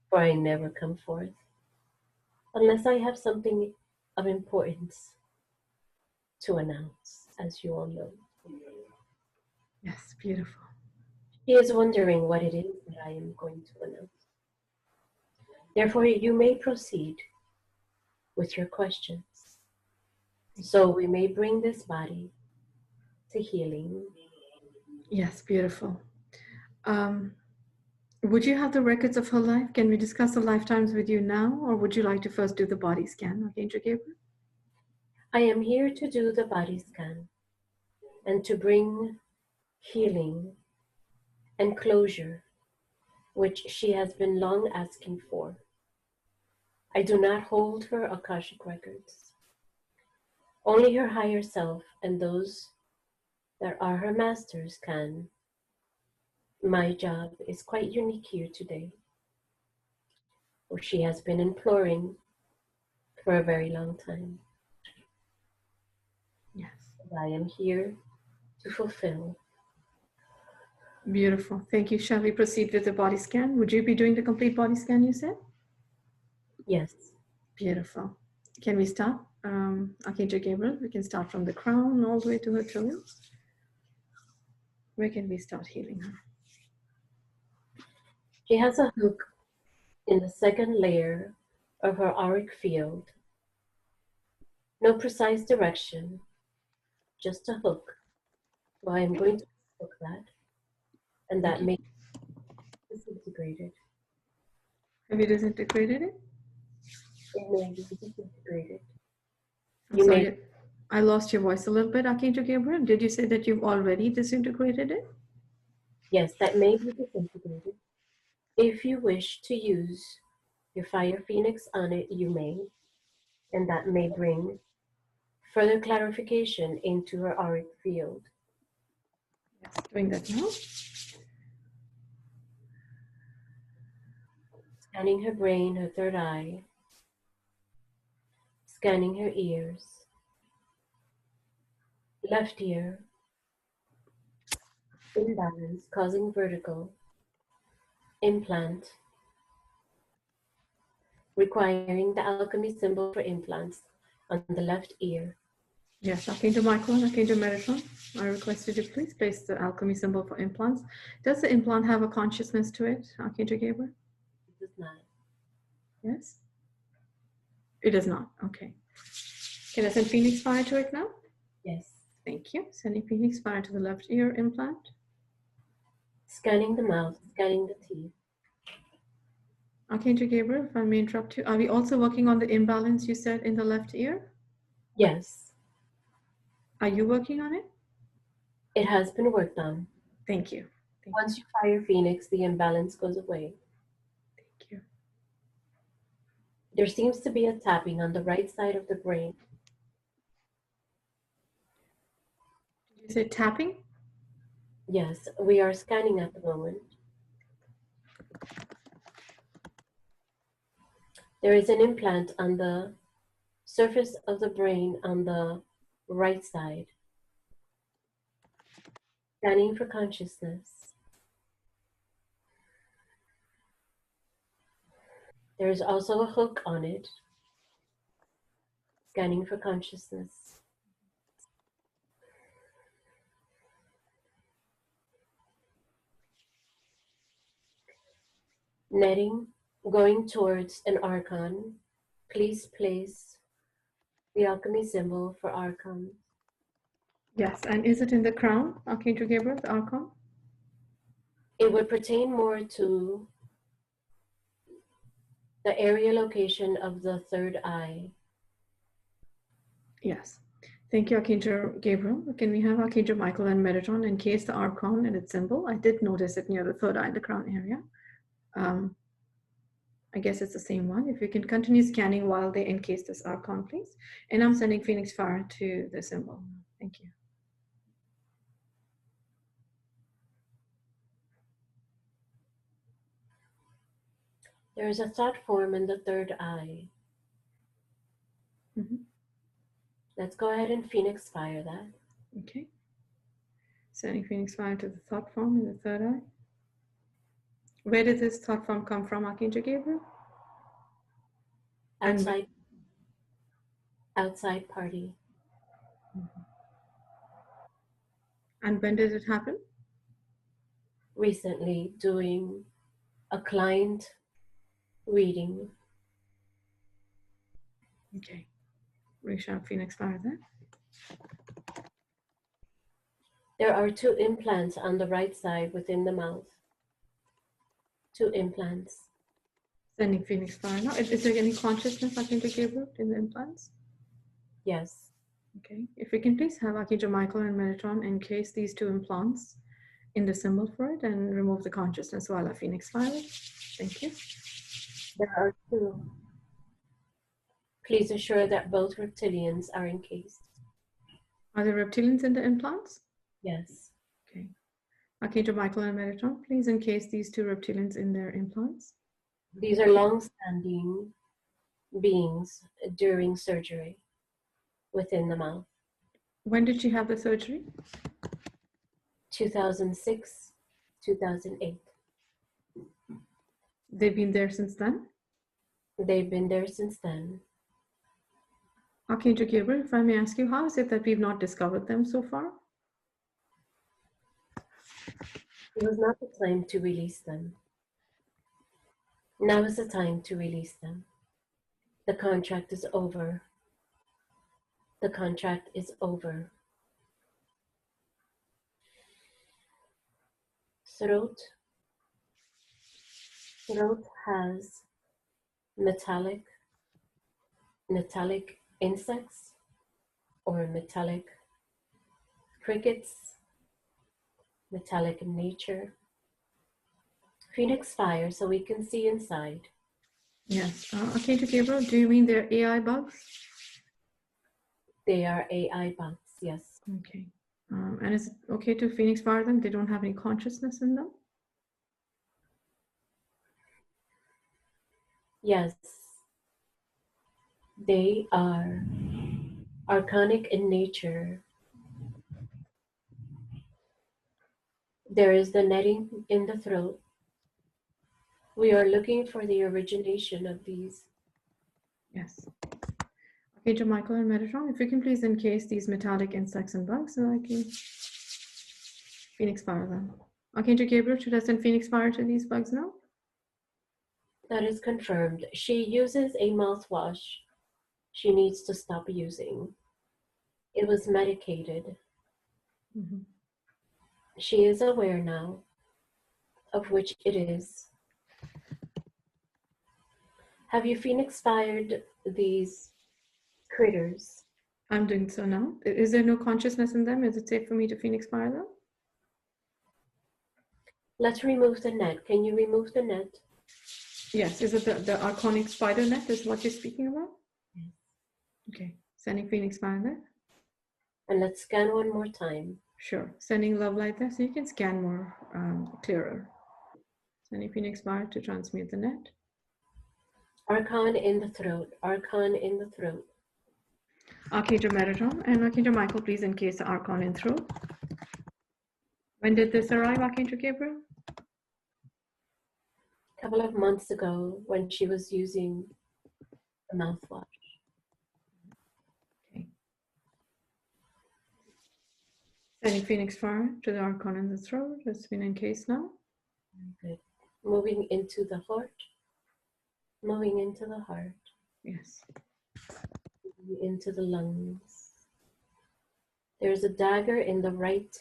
for I never come forth unless I have something of importance to announce, as you all know. Yes, beautiful. She is wondering what it is that I am going to announce. Therefore, you may proceed with your questions, so we may bring this body to healing. Yes, beautiful. Would you have the records of her life? Can we discuss the lifetimes with you now, or would you like to first do the body scan, Archangel Gabriel? I am here to do the body scan and to bring healing and closure, which she has been long asking for. I do not hold her Akashic records. Only her higher self and those that are her masters can. My job is quite unique here today, for she has been imploring for a very long time. Yes. And I am here to fulfill. Beautiful. Thank you. Shall we proceed with the body scan? Would you be doing the complete body scan, you said? Yes. Beautiful. Can we start? Archangel Gabriel, we can start from the crown all the way to her toes. Where can we start healing her? She has a hook in the second layer of her auric field. No precise direction, just a hook. So I am going to hook that, and that may be disintegrated. Have you disintegrated it? It may be disintegrated. I'm sorry, I lost your voice a little bit, Archangel Gabriel. Did you say that you've already disintegrated it? Yes, that may be disintegrated. If you wish to use your fire phoenix on it, you may, and that may bring further clarification into her auric field. Yes, doing that now. Scanning her brain, her third eye, scanning her ears, left ear, imbalance causing vertigo, implant, requiring the alchemy symbol for implants on the left ear. Yes, Archangel Michael and Archangel Metatron, I requested you please place the alchemy symbol for implants. Does the implant have a consciousness to it, Archangel Gabriel? It does not. Yes? It does not. Okay. Can I send Phoenix Fire to it now? Yes. Thank you. Sending Phoenix Fire to the left ear implant. Scanning the mouth, scanning the teeth. Archangel Gabriel, if I may interrupt you, are we also working on the imbalance you said in the left ear? Yes. Are you working on it? It has been worked on. Thank you. Once you fire Phoenix, the imbalance goes away. Thank you. There seems to be a tapping on the right side of the brain. Did you say tapping? Yes, we are scanning at the moment. There is an implant on the surface of the brain on the right side. Scanning for consciousness. There is also a hook on it. Scanning for consciousness. Netting, going towards an archon. Please place the alchemy symbol for archon. Yes, and is it in the crown, Archangel Gabriel, the archon? It would pertain more to the area location of the third eye. Yes. Thank you, Archangel Gabriel. Can we have Archangel Michael and Metatron encase the archon and its symbol? I did notice it near the third eye, the crown area. I guess it's the same one. If you can continue scanning while they encase this archon, please. And I'm sending Phoenix Fire to the symbol. Thank you. There is a thought form in the third eye. Let's go ahead and Phoenix Fire that. Okay. Sending Phoenix Fire to the thought form in the third eye. Where did this thought form come from, Archangel Gabriel? Outside party. And when did it happen? Recently, doing a client reading. Okay. We shall Phoenix fire that. There are 2 implants on the right side within the mouth. 2 implants. Sending Phoenix fire now. Is there any consciousness, Archangel Gabriel, in the implants? Yes. Okay. If we can please have Archangel Michael and Metatron encase these 2 implants in the symbol for it and remove the consciousness while I Phoenix fire it. Thank you. There are 2. Please assure that both reptilians are encased. Are there reptilians in the implants? Yes. Okay. Archangel Michael and Metatron, please encase these 2 reptilians in their implants. These are long-standing beings during surgery within the mouth. When did she have the surgery? 2006, 2008. They've been there since then? They've been there since then. Archangel Gabriel, if I may ask you, how is it that we've not discovered them so far? It was not the time to release them. Now is the time to release them. The contract is over. The contract is over. Throat has metallic insects or metallic crickets, metallic in nature. Phoenix fire so we can see inside. Yes. Archangel Gabriel, do you mean they're AI bugs? They are AI bugs, yes. Okay. And is it okay to Phoenix fire them? They don't have any consciousness in them? Yes. They are archonic in nature. There is the netting in the throat. We are looking for the origination of these. Yes. Archangel Michael and Metatron, if you can please encase these metallic insects and bugs so I can Phoenix fire them. Archangel Gabriel, should I send Phoenix fire to these bugs now? That is confirmed. She uses a mouthwash she needs to stop using. It was medicated. Mm-hmm. She is aware now of which it is. Have you Phoenix fired these critters? I'm doing so now. Is there no consciousness in them? Is it safe for me to Phoenix fire them? Let's remove the net. Can you remove the net? Yes. Is it the archonic spider net is what you're speaking about? Yes. Okay. Sending Phoenix fire there. And let's scan one more time. Sure. Sending love light there so you can scan more clearer. Sending Phoenix fire to transmute the net. Archon in the throat. Archon in the throat. Archangel Metatron and Archangel Michael, please encase the Archon in throat. When did this arrive, Archangel Gabriel? A couple of months ago when she was using the mouthwash. Okay. Sending Phoenix fire to the Archon in the throat. It's been encased now. Good. Moving into the heart. Moving into the heart. Yes. Moving into the lungs. There's a dagger in the right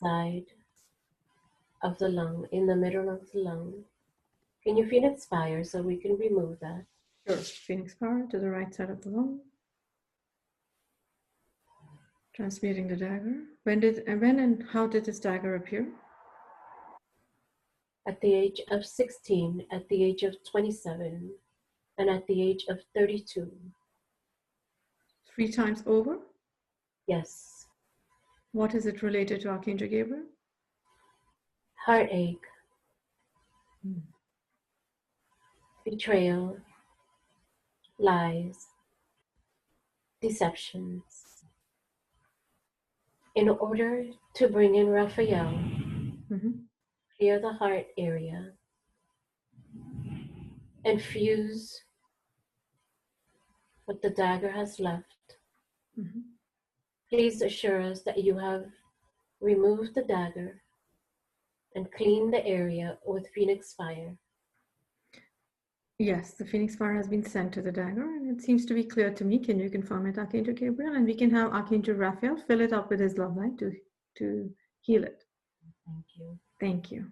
side of the lung, in the middle of the lung. Can you Phoenix fire so we can remove that? Sure. Phoenix fire to the right side of the lung. Transmuting the dagger. When and how did this dagger appear? At the age of 16, at the age of 27, and at the age of 32. 3 times over? Yes. What is it related to, Archangel Gabriel? Heartache. Betrayal. Lies. Deceptions. In order to bring in Raphael, clear the heart area, and fuse what the dagger has left. Mhm. Please assure us that you have removed the dagger and cleaned the area with Phoenix fire. Yes, the Phoenix fire has been sent to the dagger, and it seems to be clear to me. Can you confirm it, Archangel Gabriel? And we can have Archangel Raphael fill it up with his love light to heal it. Thank you. Thank you.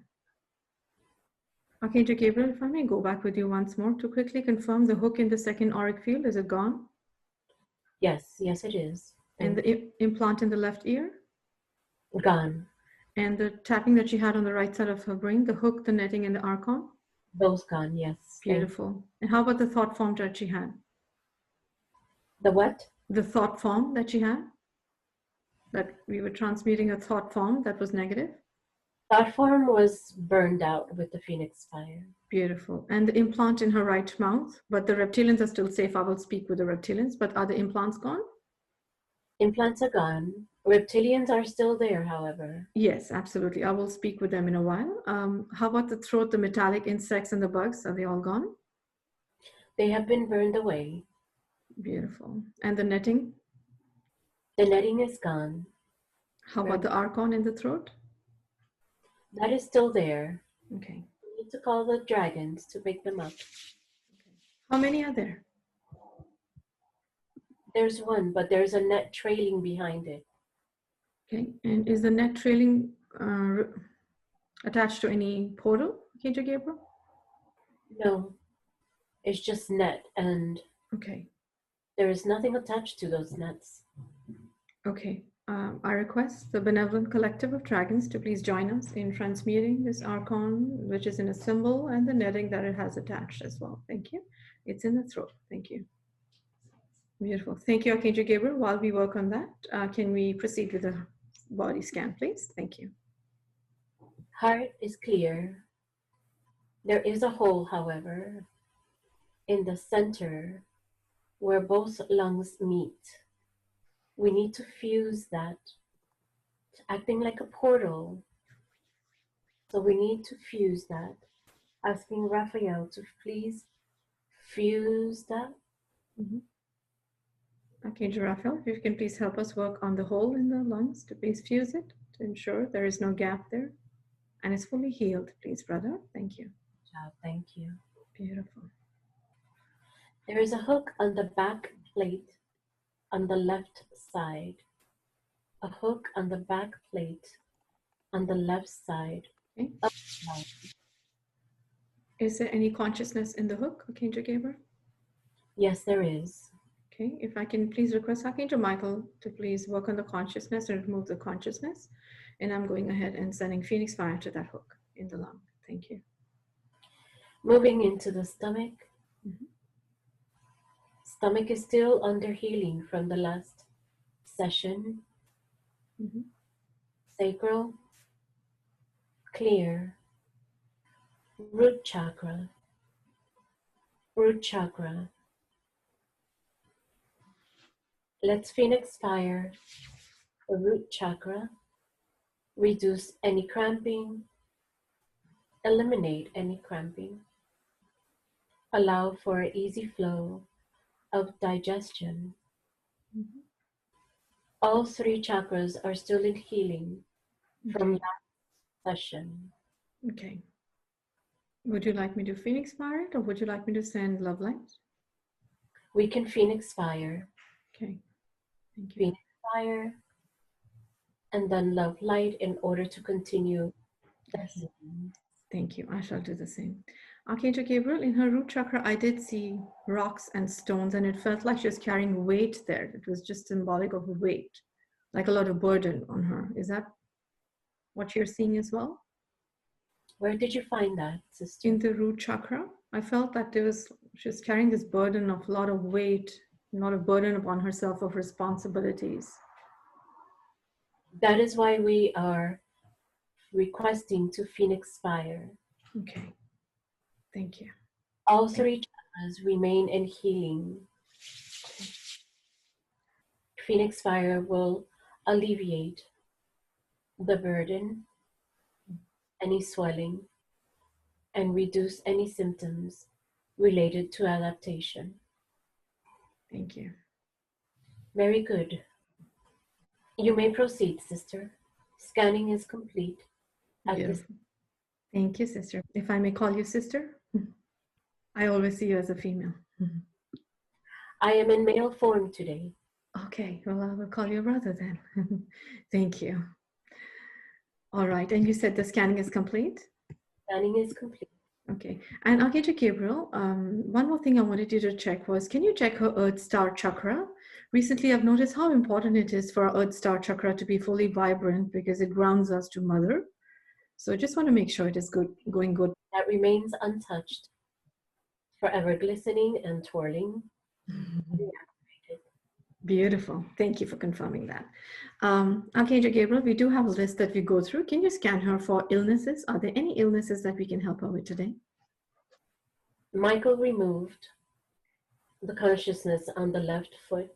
Archangel Gabriel, if I may go back with you once more to quickly confirm the hook in the second auric field, is it gone? Yes, yes it is. And the implant in the left ear? Gone. And the tapping that she had on the right side of her brain, the hook, the netting, and the archon? Both gone, yes. Beautiful. And how about the thought form that she had? The what? The thought form that she had? That we were transmuting a thought form that was negative? Thought form was burned out with the Phoenix fire. Beautiful. And the implant in her right mouth, but the reptilians are still safe. I will speak with the reptilians, but are the implants gone? Implants are gone. Reptilians are still there, however. Yes, absolutely. I will speak with them in a while. How about the throat, the metallic insects, and the bugs? Are they all gone? They have been burned away. Beautiful. And the netting? The netting is gone. How about the archon in the throat? That is still there. Okay. We need to call the dragons to pick them up. How many are there? There's one, but there's a net trailing behind it. Okay. And is the net trailing attached to any portal, Archangel Gabriel? No, it's just net, and okay. There is nothing attached to those nets. Okay. I request the Benevolent Collective of Dragons to please join us in transmuting this archon, which is in a symbol, and the netting that it has attached as well. Thank you. It's in the throat. Thank you. Beautiful. Thank you, Archangel Gabriel. While we work on that, can we proceed with the body scan, please? Thank you. Heart is clear. There is a hole, however, in the center where both lungs meet. We need to fuse that, acting like a portal. So we need to fuse that, asking Raphael to please fuse that. Archangel Raphael, if you can please help us work on the hole in the lungs to please fuse it to ensure there is no gap there and it's fully healed, please, brother. Thank you. Thank you. Beautiful. There is a hook on the back plate on the left side. A hook on the back plate on the left side. Okay. Is there any consciousness in the hook, Archangel Gabriel? Yes, there is. Okay, if I can please request Archangel Michael to please work on the consciousness and remove the consciousness. And I'm going ahead and sending Phoenix fire to that hook in the lung. Thank you. Moving into the stomach. Stomach is still under healing from the last session. Sacral, clear. Root chakra. Root chakra. Let's Phoenix fire the root chakra. Reduce any cramping. Eliminate any cramping. Allow for easy flow of digestion. All three chakras are still in healing from last session. Okay. Would you like me to Phoenix fire it, or would you like me to send love light? We can Phoenix fire. Okay. Thank you. Phoenix fire and then love light in order to continue the healing. Thank you. I shall do the same. Archangel Gabriel, in her root chakra, I did see rocks and stones, and it felt like she was carrying weight there. It was just symbolic of weight, like a lot of burden on her. Is that what you're seeing as well? Where did you find that, sister? In the root chakra. I felt that she was carrying this burden of a lot of weight, a lot of burden upon herself of responsibilities. That is why we are requesting to Phoenix fire. Okay. Thank you. All three chakras remain in healing. Phoenix fire will alleviate the burden, any swelling, and reduce any symptoms related to adaptation. Thank you. Very good. You may proceed, sister. Scanning is complete at this. Beautiful. Thank you, sister. If I may call you sister, I always see you as a female. I am in male form today. Okay, well, I will call you brother then. Thank you. All right, and you said the scanning is complete? Scanning is complete. Okay, and Archangel Gabriel, one more thing I wanted you to check was, can you check her Earth Star Chakra? Recently, I've noticed how important it is for our Earth Star Chakra to be fully vibrant because it grounds us to Mother. So I just want to make sure it is good, going good. That remains untouched, forever glistening and twirling. Beautiful. Thank you for confirming that. Archangel Gabriel, we do have a list that we go through. Can you scan her for illnesses? Are there any illnesses that we can help her with today? Michael removed the consciousness on the left foot.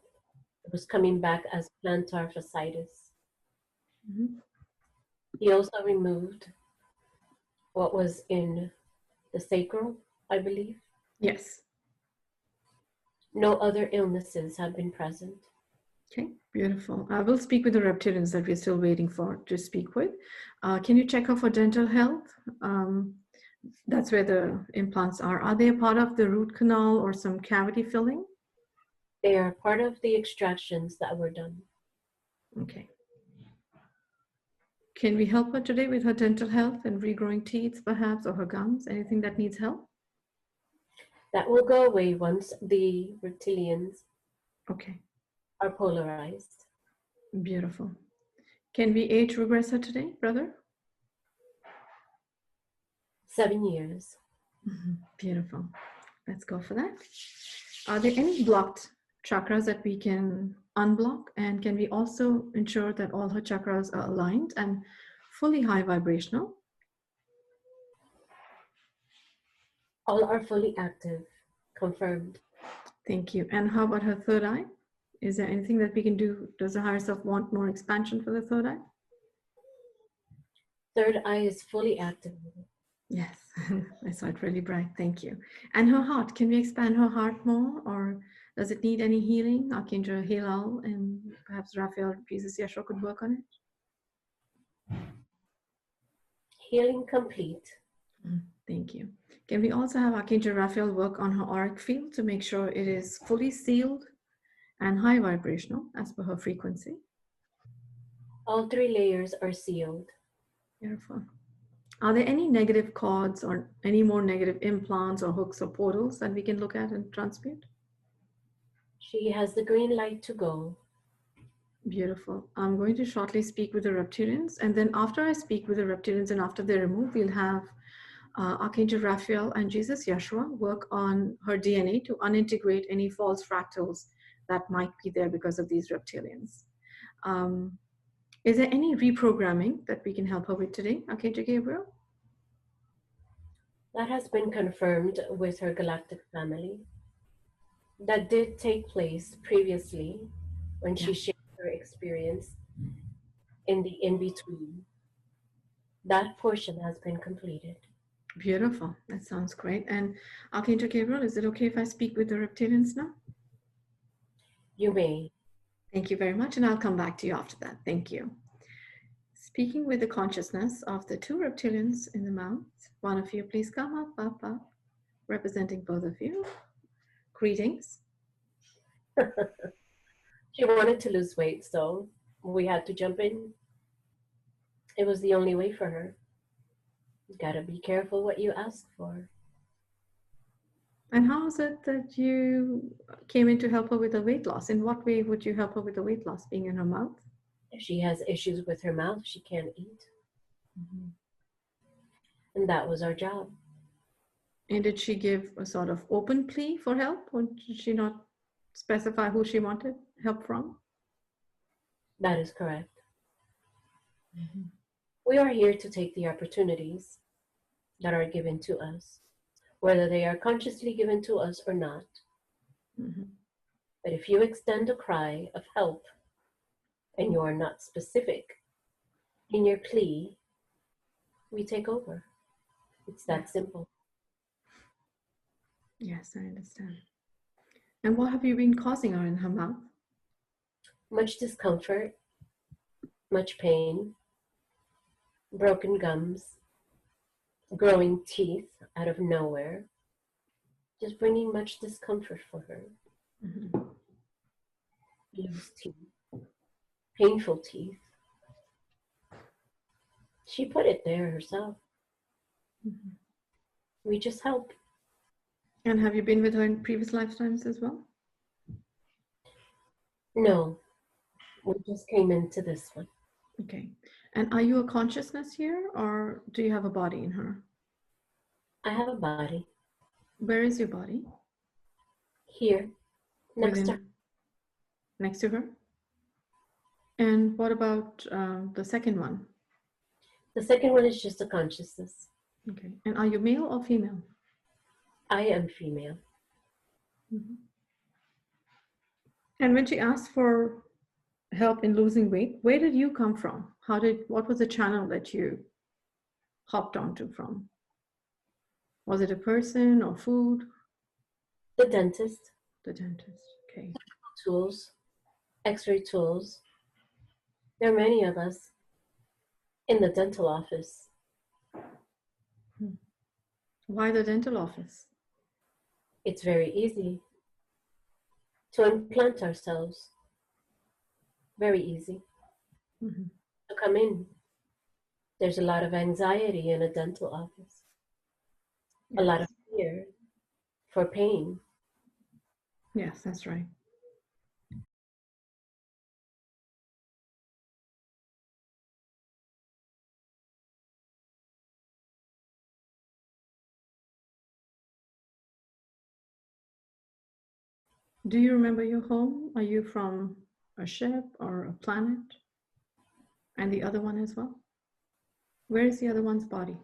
It was coming back as plantar fasciitis. He also removed what was in the sacral, I believe. Yes. No other illnesses have been present. Okay, beautiful. I will speak with the reptilians that we're still waiting for to speak with. Can you check her for dental health? That's where the implants are. Are they a part of the root canal or some cavity filling? They are part of the extractions that were done. Okay. Can we help her today with her dental health and regrowing teeth, perhaps, or her gums? Anything that needs help? That will go away once the reptilians Okay. are polarized. Beautiful. Can we age regress her today, brother? 7 years. Beautiful. Let's go for that. Are there any blocked chakras that we can unblock? And can we also ensure that all her chakras are aligned and fully high vibrational? All are fully active. Confirmed. Thank you. And how about her third eye? Is there anything that we can do? Does the higher self want more expansion for the third eye? Third eye is fully activated. Yes, I saw it really bright. Thank you. And her heart, can we expand her heart more, or does it need any healing? Archangel Hilal and perhaps Raphael, Jesus Yeshua could work on it. Healing complete. Thank you. Can we also have Archangel Raphael work on her auric field to make sure it is fully sealed and high vibrational as per her frequency? All 3 layers are sealed. Beautiful. Are there any negative cords or any more negative implants or hooks or portals that we can look at and transmute? She has the green light to go. Beautiful. I'm going to shortly speak with the reptilians, and then after I speak with the reptilians and after they remove, we'll have Archangel Raphael and Jesus Yeshua work on her DNA to unintegrate any false fractals that might be there because of these reptilians. Is there any reprogramming that we can help her with today, Archangel Gabriel? That has been confirmed with her galactic family. That did take place previously when she shared her experience in the in-between. That portion has been completed. Beautiful. That sounds great. And Archangel Gabriel, is it okay if I speak with the reptilians now? You may. Thank you very much, and I'll come back to you after that. Thank you. Speaking with the consciousness of the 2 reptilians in the mouth. One of you, please come up, representing both of you. Greetings. She wanted to lose weight, so we had to jump in. It was the only way for her. You gotta be careful what you ask for. And how is it that you came in to help her with the weight loss? In what way would you help her with the weight loss, being in her mouth? If she has issues with her mouth, she can't eat. And that was our job. And did she give a sort of open plea for help, or did she not specify who she wanted help from? That is correct. We are here to take the opportunities that are given to us, whether they are consciously given to us or not. But if you extend a cry of help and you are not specific in your plea, we take over. It's that simple. Yes, I understand. And what have you been causing her in her mouth? Much discomfort, much pain, broken gums, growing teeth out of nowhere, just bringing much discomfort for her. Loose teeth, painful teeth. She put it there herself. We just help. And have you been with her in previous lifetimes as well? No, we just came into this one. Okay. And are you a consciousness here, or do you have a body in her? I have a body. Where is your body? Here, next to her. Next to her? And what about the second one? The second one is just a consciousness. Okay. And are you male or female? I am female. And when she asked for help in losing weight, where did you come from? What was the channel that you hopped onto from? Was it a person or food? The dentist. The dentist. Okay. Tools, x-ray tools. There are many of us in the dental office. Why the dental office? It's very easy to implant ourselves. Very easy to come in. There's a lot of anxiety in a dental office. Yes. A lot of fear for pain. Yes, that's right. Do you remember your home? Are you from a ship or a planet? And the other one as well? Where is the other one's body?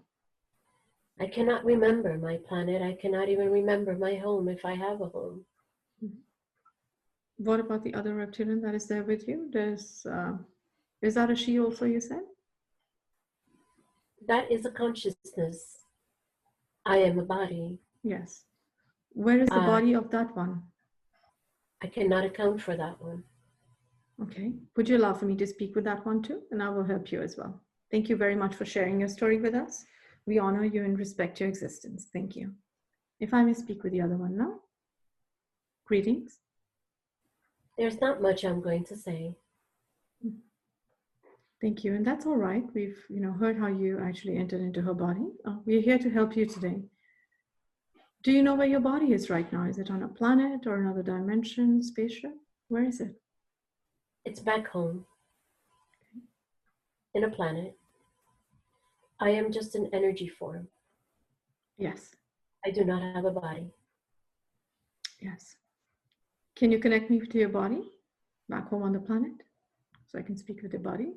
I cannot remember my planet. I cannot even remember my home if I have a home. What about the other reptilian that is there with you? Is that a she also, you said? That is a consciousness. I am a body. Yes. Where is the body of that one? I cannot account for that one. Okay. Would you allow for me to speak with that one too? And I will help you as well. Thank you very much for sharing your story with us. We honor you and respect your existence. Thank you. If I may speak with the other one now. Greetings. There's not much I'm going to say. Thank you. And that's all right. We've heard how you actually entered into her body. We're here to help you today. Do you know where your body is right now? Is it on a planet or another dimension, spaceship? Where is it? It's back home. In a planet. I am just an energy form. Yes. I do not have a body. Yes. Can you connect me to your body back home on the planet so I can speak with your body?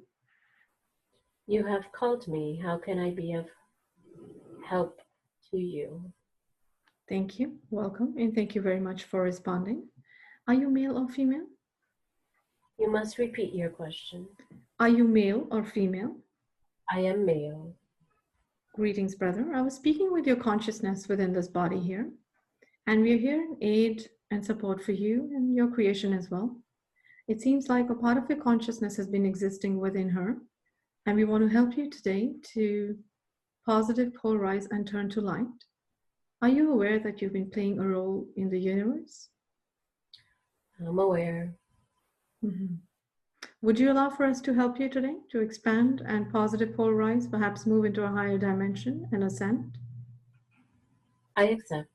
You have called me. How can I be of help to you? Thank you. Welcome. And thank you very much for responding. Are you male or female? You must repeat your question. Are you male or female? I am male. Greetings, brother. I was speaking with your consciousness within this body here, and we're here in aid and support for you and your creation as well. It seems like a part of your consciousness has been existing within her, and we want to help you today to positive, polarize, and turn to light. Are you aware that you've been playing a role in the universe? I'm aware. Would you allow for us to help you today to expand and positive polarize, perhaps move into a higher dimension and ascend? I accept.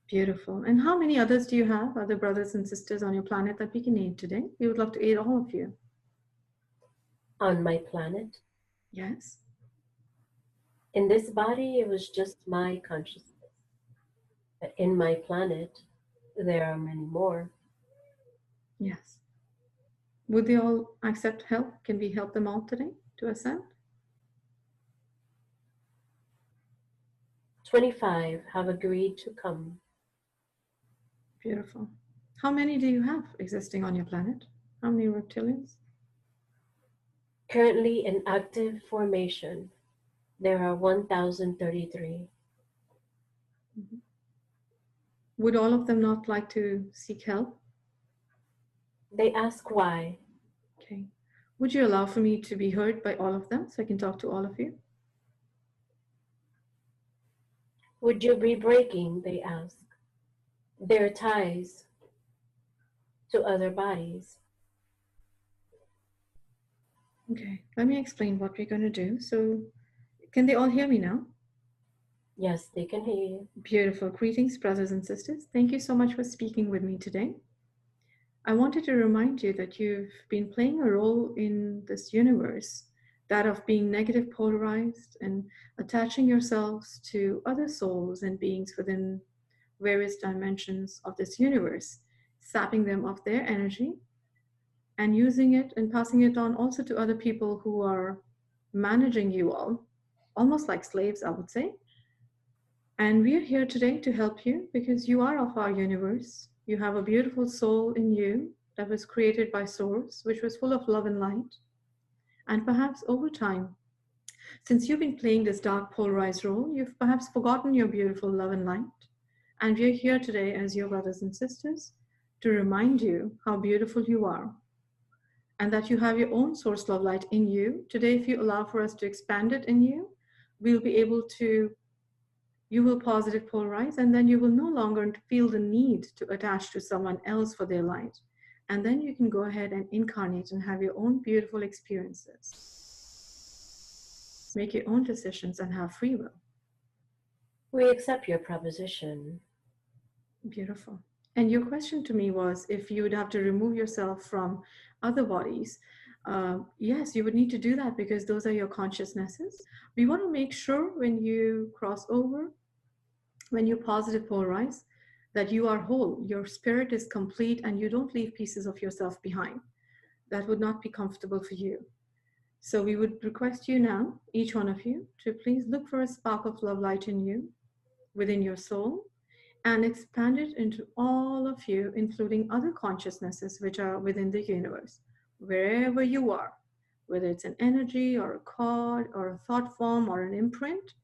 Beautiful. And how many others do you have, other brothers and sisters on your planet that we can aid today? We would love to aid all of you. On my planet? Yes. In this body, it was just my consciousness. But in my planet, there are many more. Yes. Would they all accept help? Can we help them all today to ascend? 25 have agreed to come. Beautiful. How many do you have existing on your planet? How many reptilians? Currently in active formation, there are 1,033. Would all of them not like to seek help? They ask why. Okay. Would you allow for me to be heard by all of them so I can talk to all of you? Would you be breaking, they ask, their ties to other bodies? Okay, let me explain what we're going to do. So, can they all hear me now? Yes, they can hear you. Beautiful. Greetings, brothers and sisters. Thank you so much for speaking with me today. I wanted to remind you that you've been playing a role in this universe, that of being negative polarized and attaching yourselves to other souls and beings within various dimensions of this universe, sapping them of their energy and using it and passing it on also to other people who are managing you all, almost like slaves, I would say. And we are here today to help you because you are of our universe. You have a beautiful soul in you that was created by Source, which was full of love and light. And perhaps over time, since you've been playing this dark polarized role, you've perhaps forgotten your beautiful love and light. And we are here today as your brothers and sisters to remind you how beautiful you are and that you have your own source love light in you. Today, if you allow for us to expand it in you, we'll be able to, you will positive polarize, and then you will no longer feel the need to attach to someone else for their light. And then you can go ahead and incarnate and have your own beautiful experiences. Make your own decisions and have free will. We accept your proposition. Beautiful. And your question to me was if you would have to remove yourself from other bodies. Yes, you would need to do that because those are your consciousnesses. We want to make sure when you cross over, when you positive polarize, that you are whole, your spirit is complete, and you don't leave pieces of yourself behind. That would not be comfortable for you. So we would request you now, each one of you, to please look for a spark of love light in you, within your soul, and expand it into all of you, including other consciousnesses which are within the universe, wherever you are, whether it's an energy or a chord or a thought form or an imprint.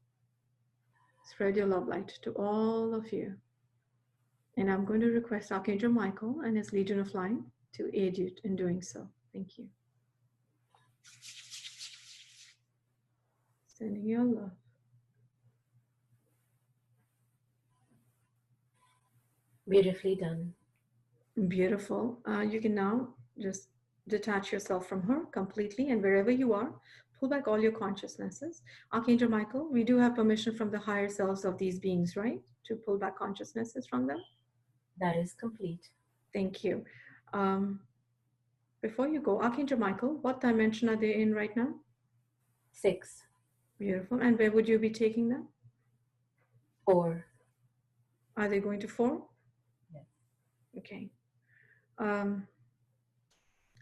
Spread your love light to all of you. And I'm going to request Archangel Michael and his Legion of Light to aid you in doing so. Thank you. Sending your love. Beautifully done. Beautiful. You can now just detach yourself from her completely, and wherever you are, pull back all your consciousnesses. Archangel Michael, we do have permission from the higher selves of these beings, right? To pull back consciousnesses from them? That is complete. Thank you. Before you go, Archangel Michael, what dimension are they in right now? 6. Beautiful. And where would you be taking them? 4. Are they going to 4? Yes. Okay.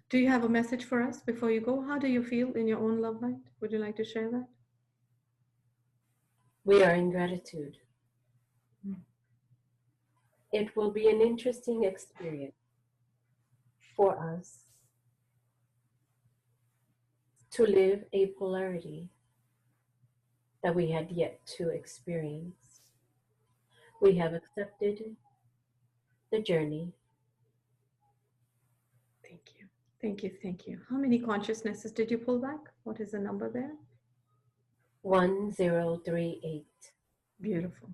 Do you have a message for us before you go? How do you feel in your own love light? Would you like to share that? We are in gratitude. It will be an interesting experience for us to live a polarity that we had yet to experience. We have accepted the journey. Thank you. Thank you. Thank you. How many consciousnesses did you pull back? What is the number there? 1038. Beautiful.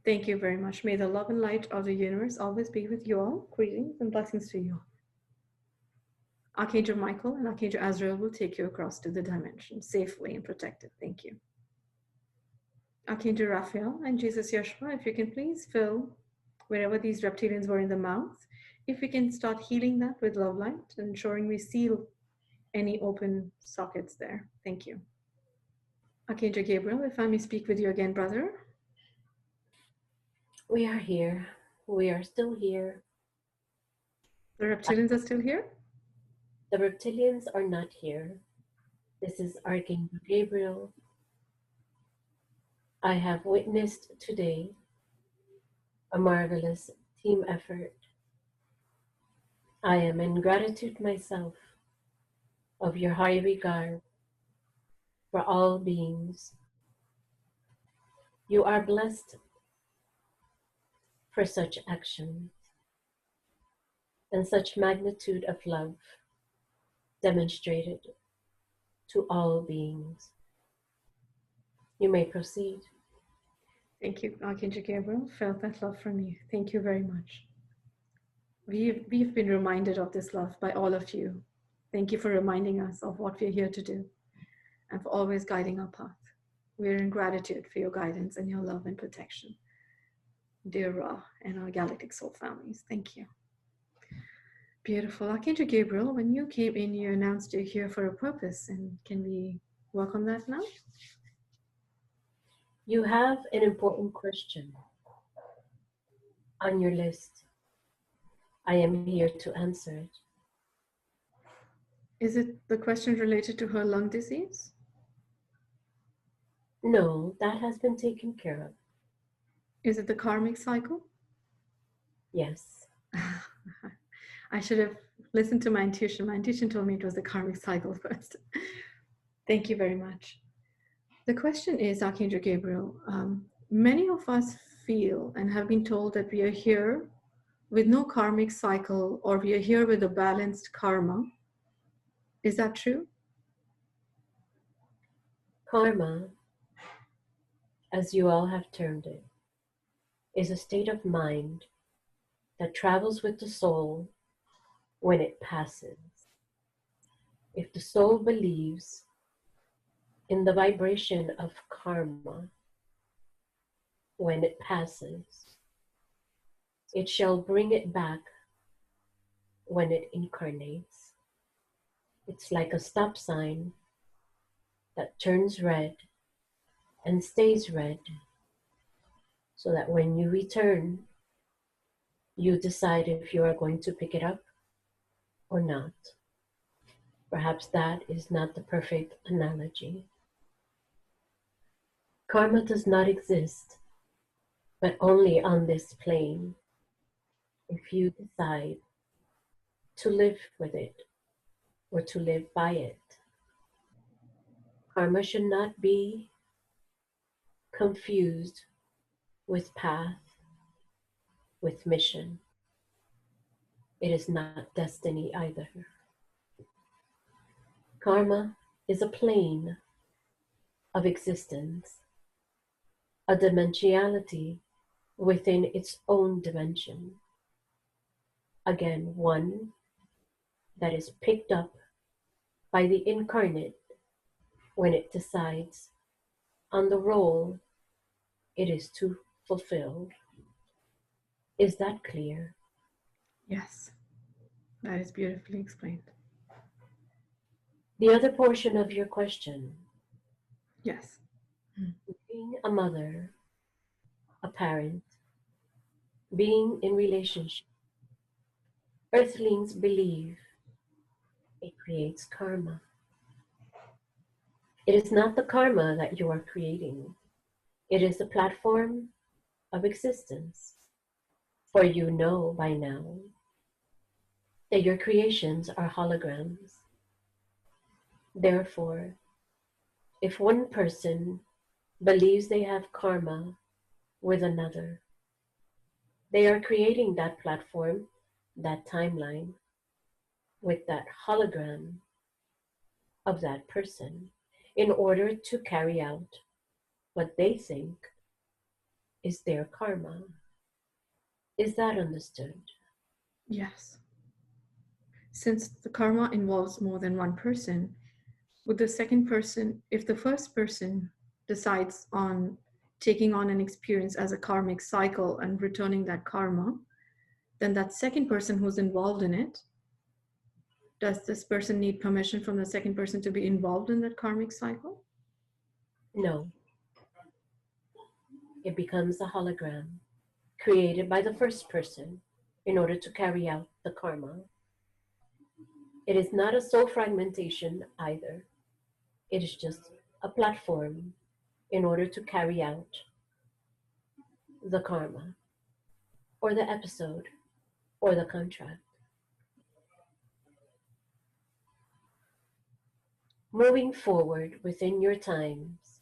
Thank you very much. May the love and light of the universe always be with you all. Greetings and blessings to you. Archangel Michael and Archangel Azrael will take you across to the dimension safely and protected. Thank you. Archangel Raphael and Jesus Yeshua, if you can please fill wherever these reptilians were in the mouth, if we can start healing that with love light, ensuring we seal any open sockets there. Thank you. Archangel Gabriel, if I may speak with you again, brother. We are here. We are still here. The reptilians are still here? The reptilians are not here. This is Archangel Gabriel. I have witnessed today a marvelous team effort. I am in gratitude myself of your high regard for all beings. You are blessed for such actions and such magnitude of love demonstrated to all beings. You may proceed. Thank you, Archangel Gabriel. Felt that love from you. Thank you very much. We've been reminded of this love by all of you. Thank you for reminding us of what we're here to do and for always guiding our path. We're in gratitude for your guidance and your love and protection. Dear Ra and our galactic soul families, thank you. Beautiful. Archangel Gabriel, when you came in, you announced you're here for a purpose. And can we work on that now? You have an important question on your list. I am here to answer it. Is it the question related to her lung disease? No, that has been taken care of. Is it the karmic cycle? Yes. I should have listened to my intuition. My intuition told me it was the karmic cycle first. Thank you very much. The question is, Archangel Gabriel, many of us feel and have been told that we are here with no karmic cycle, or we are here with a balanced karma. Is that true? Karma, as you all have termed it, is a state of mind that travels with the soul when it passes. If the soul believes in the vibration of karma when it passes, it shall bring it back when it incarnates. It's like a stop sign that turns red and stays red, so that when you return, you decide if you are going to pick it up or not. Perhaps that is not the perfect analogy. Karma does not exist, but only on this plane, if you decide to live with it or to live by it. Karma should not be confused with path, with mission. It is not destiny either. Karma is a plane of existence, a dimensionality within its own dimension. Again, one that is picked up by the incarnate when it decides on the role it is to fulfill. Is that clear? Yes, that is beautifully explained. The other portion of your question, Yes. being a mother, a parent, being in relationship, earthlings believe it creates karma. It is not the karma that you are creating. It is the platform of existence. For you know by now that your creations are holograms. Therefore, if one person believes they have karma with another, they are creating that platform, that timeline, with that hologram of that person in order to carry out what they think is their karma. Is that understood? Yes. Since the karma involves more than one person, would the second person, if the first person decides on taking on an experience as a karmic cycle and returning that karma, then that second person who's involved in it, does this person need permission from the second person to be involved in that karmic cycle? No. It becomes a hologram created by the first person in order to carry out the karma. It is not a soul fragmentation either. It is just a platform in order to carry out the karma, or the episode, or the contract. Moving forward within your times,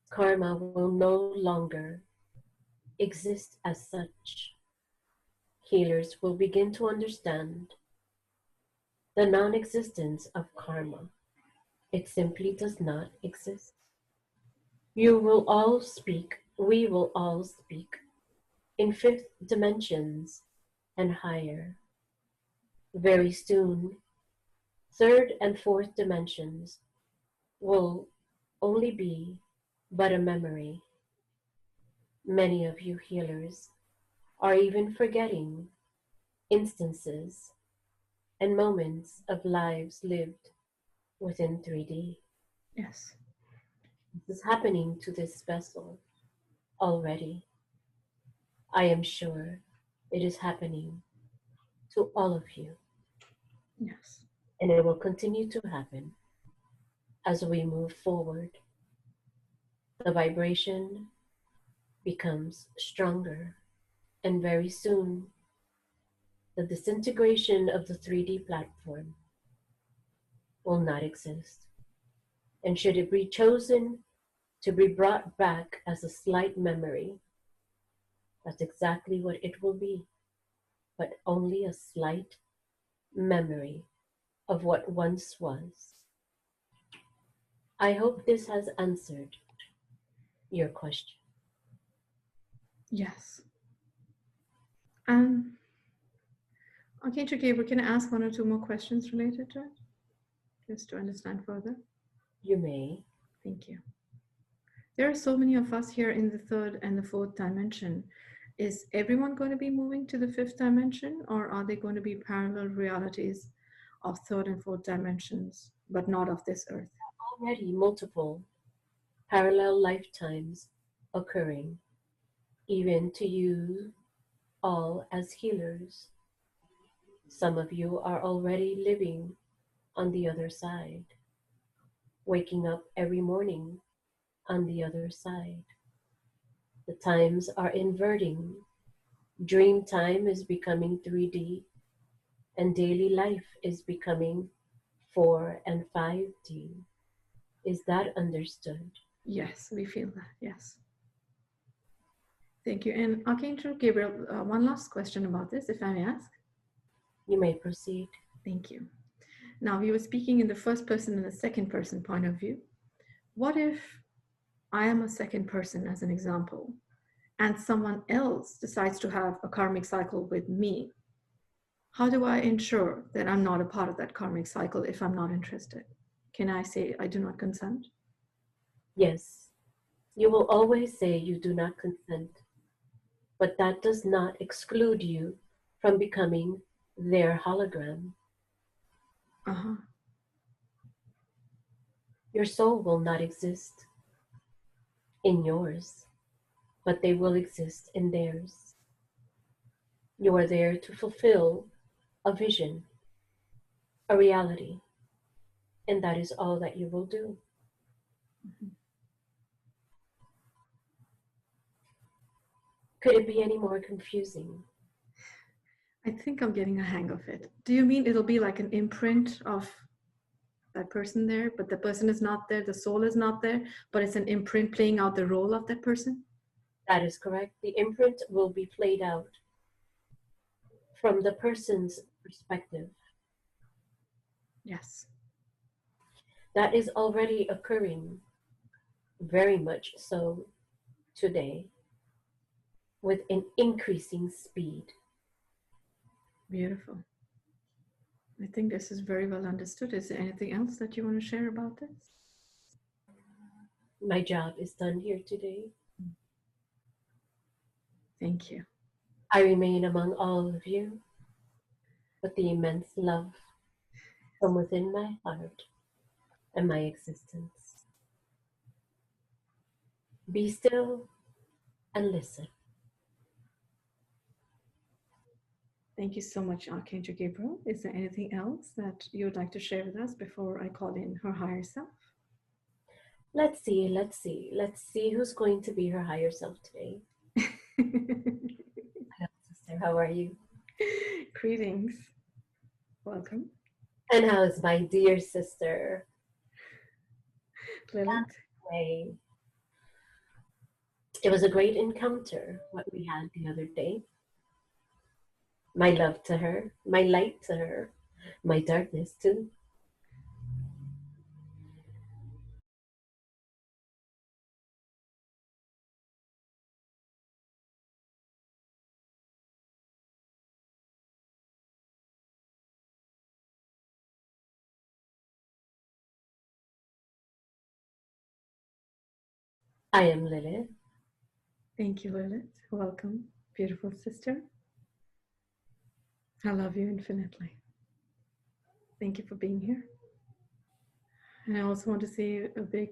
karma will no longer exist as such, healers will begin to understand the non-existence of karma. It simply does not exist. You will all speak, we will all speak in fifth dimensions and higher. Very soon, third and fourth dimensions will only be but a memory. Many of you healers are even forgetting instances and moments of lives lived within 3D. Yes. This is happening to this vessel already. I am sure it is happening to all of you. Yes. And it will continue to happen as we move forward. The vibration becomes stronger, and very soon the disintegration of the 3D platform will not exist. And should it be chosen to be brought back as a slight memory, that's exactly what it will be, but only a slight memory of what once was. I hope this has answered your question. Yes. Archangel Gabriel, can I ask one or two more questions related to it? Just to understand further. You may. Thank you. There are so many of us here in the third and the fourth dimension. Is everyone going to be moving to the fifth dimension, or are they going to be parallel realities of third and fourth dimensions, but not of this earth? Already multiple parallel lifetimes occurring, even to you all as healers. Some of you are already living on the other side, waking up every morning on the other side. The times are inverting. Dream time is becoming 3D, and daily life is becoming 4 and 5D. Is that understood? Yes, we feel that. Yes. Thank you. And Archangel Gabriel, one last question about this, if I may ask. You may proceed. Thank you. Now, we were speaking in the first person and the second person point of view. What if I am a second person, as an example, and someone else decides to have a karmic cycle with me? How do I ensure that I'm not a part of that karmic cycle if I'm not interested? Can I say I do not consent? Yes, you will always say you do not consent, but that does not exclude you from becoming their hologram. Uh-huh. Your soul will not exist in yours, but they will exist in theirs. You are there to fulfill a vision, a reality, and that is all that you will do. Mm-hmm. Could it be any more confusing? I think I'm getting a hang of it. Do you mean it'll be like an imprint of that person there, but the person is not there, the soul is not there, but it's an imprint playing out the role of that person? That is correct. The imprint will be played out from the person's perspective. Yes. That is already occurring, very much so today, with an increasing speed. Beautiful. I think this is very well understood. Is there anything else that you want to share about this? My job is done here today. Thank you. I remain among all of you with the immense love from within my heart and my existence. Be still and listen. Thank you so much, Archangel Gabriel. Is there anything else that you would like to share with us before I call in her higher self? Let's see who's going to be her higher self today. Hello, sister, how are you? Greetings. Welcome. And how is my dear sister? Lilith. Hey. It was a great encounter, what we had the other day. My love to her, my light to her, my darkness too. I am Lilith. Thank you, Lilith. Welcome, beautiful sister. I love you infinitely. Thank you for being here. And I also want to say a big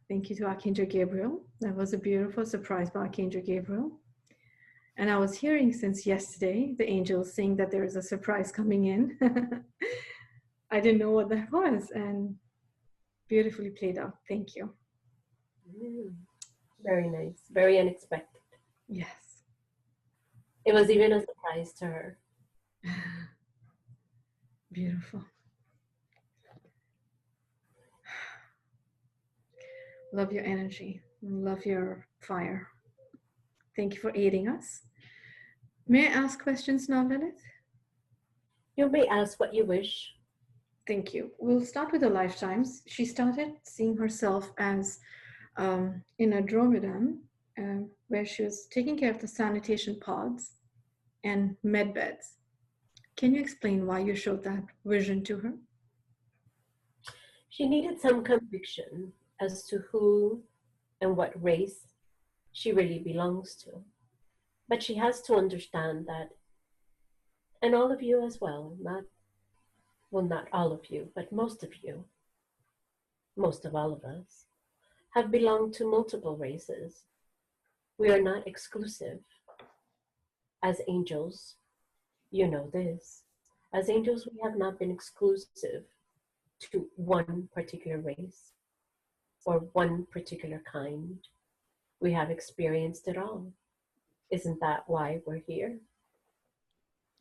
thank you to Archangel Gabriel. That was a beautiful surprise by Archangel Gabriel. And I was hearing since yesterday the angels saying that there is a surprise coming in. I didn't know what that was, and beautifully played out. Thank you. Very nice, very unexpected. Yes. It was even a surprise to her. Beautiful. Love your energy. Love your fire. Thank you for aiding us. May I ask questions now, Lilith? You may ask what you wish. Thank you. We'll start with the lifetimes. She started seeing herself as in Andromedan, where she was taking care of the sanitation pods and med beds. Can you explain why you showed that vision to her? She needed some conviction as to who and what race she really belongs to. But she has to understand that, and all of you as well, not all of you, but most of you, most of all of us, have belonged to multiple races. We are not exclusive. As angels, you know this. As angels, we have not been exclusive to one particular race or one particular kind. We have experienced it all. Isn't that why we're here?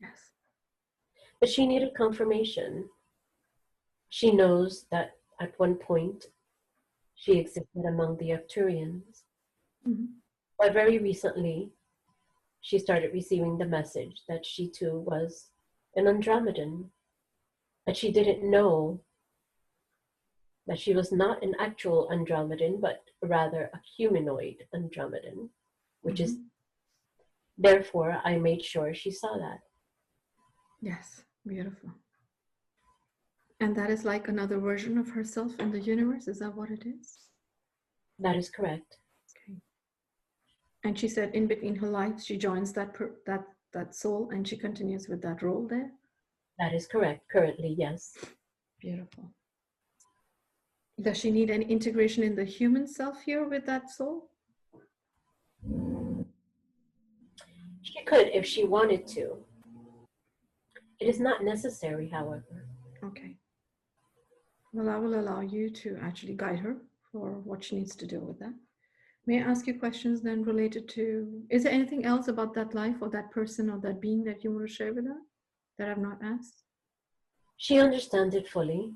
Yes. But she needed confirmation. She knows that at one point she existed among the Arcturians. Mm-hmm. But very recently, she started receiving the message that she too was an Andromedan. But she didn't know that she was not an actual Andromedan, but rather a humanoid Andromedan, which is, therefore, I made sure she saw that. Yes, beautiful. And that is like another version of herself in the universe? Is that what it is? That is correct. Okay. And she said in between her lives, she joins that soul and she continues with that role there? That is correct. Currently, yes. Beautiful. Does she need any integration in the human self here with that soul? She could if she wanted to. It is not necessary, however. Okay. Well, I will allow you to actually guide her for what she needs to do with that. May I ask you questions then related to, is there anything else about that life or that person or that being that you want to share with her that I've not asked? She understands it fully.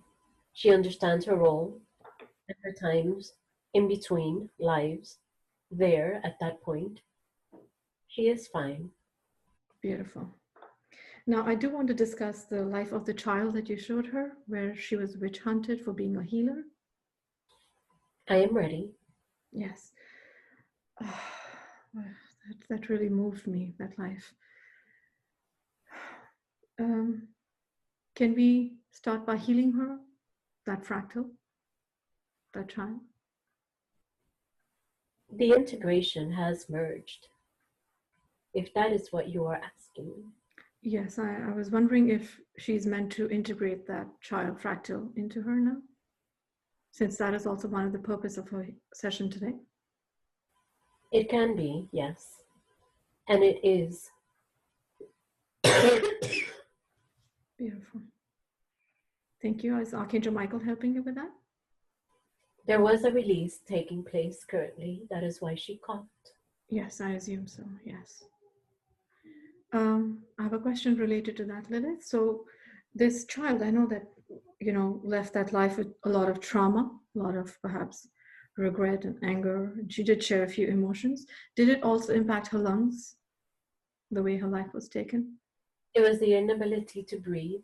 She understands her role and her times in between lives there at that point. She is fine. Beautiful. Now, I do want to discuss the life of the child that you showed her, where she was witch hunted for being a healer. I am ready. Yes. That really moved me, that life. Can we start by healing her, that fractal, that child? The integration has merged, if that is what you are asking. Yes, I was wondering if she's meant to integrate that child fractal into her now, since that is also one of the purpose of her session today. It can be, yes. And it is. Beautiful. Thank you. Is Archangel Michael helping you with that? There was a release taking place currently. That is why she coughed. Yes, I assume so, yes. I have a question related to that, Lilith. So this child, I know that, left that life with a lot of trauma, a lot of perhaps regret and anger. She did share a few emotions. Did it also impact her lungs, the way her life was taken? It was the inability to breathe.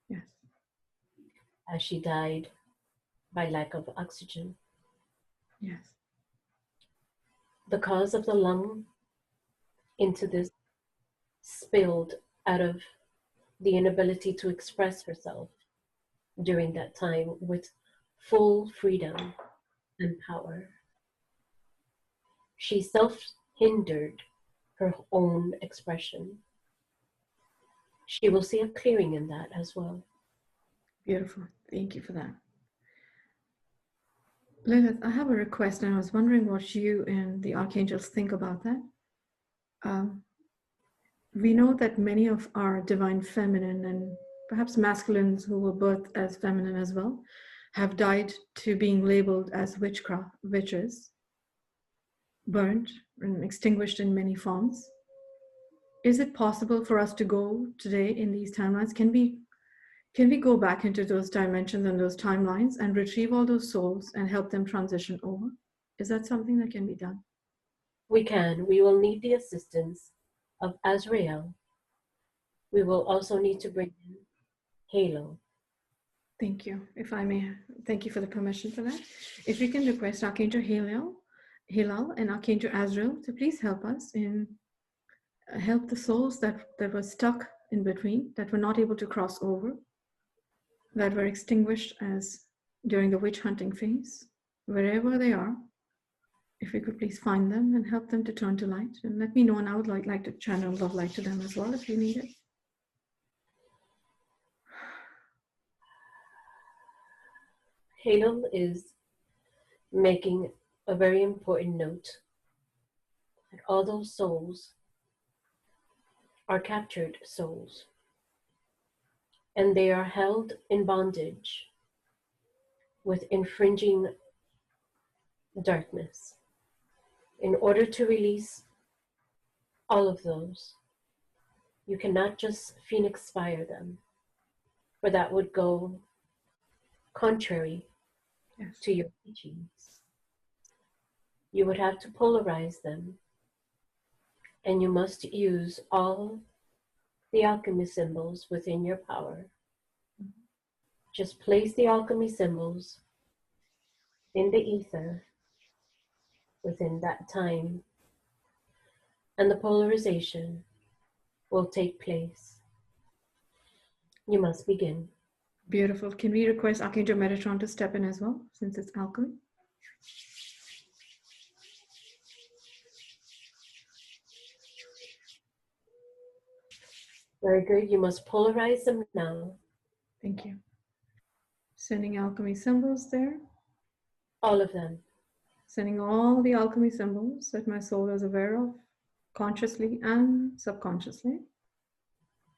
Yes. As she died by lack of oxygen. Yes. The cause of the lung into this spilled out of the inability to express herself during that time with full freedom and power. She self-hindered her own expression. She will see a clearing in that as well. Beautiful. Thank you for that. Lilith, I have a request, and I was wondering what you and the archangels think about that. We know that many of our divine feminine and perhaps masculines who were birthed as feminine as well have died to being labeled as witches, burnt and extinguished in many forms. Is it possible for us to go today in these timelines? Can we go back into those dimensions and those timelines and retrieve all those souls and help them transition over? Is that something that can be done? We can. We will need the assistance of Azrael. We will also need to bring in Halo. Thank you. If I may, thank you for the permission for that. If you can request Archangel Hilal and Archangel Azrael to please help us in help the souls that were stuck in between, that were not able to cross over, that were extinguished as during the witch hunting phase, wherever they are. If we could please find them and help them to turn to light, and let me know, and I would like to channel love light to them as well if you need it. Halo is making a very important note that all those souls are captured souls, and they are held in bondage with infringing darkness. In order to release all of those, you cannot just phoenix fire them, for that would go contrary to your teachings. You would have to polarize them, and you must use all the alchemy symbols within your power. Just place the alchemy symbols in the ether within that time, and the polarization will take place. You must begin. Beautiful. Can we request Archangel Metatron to step in as well, since it's alchemy? Very good. You must polarize them now. Thank you. Sending alchemy symbols there. All of them. Sending all the alchemy symbols that my soul is aware of, consciously and subconsciously.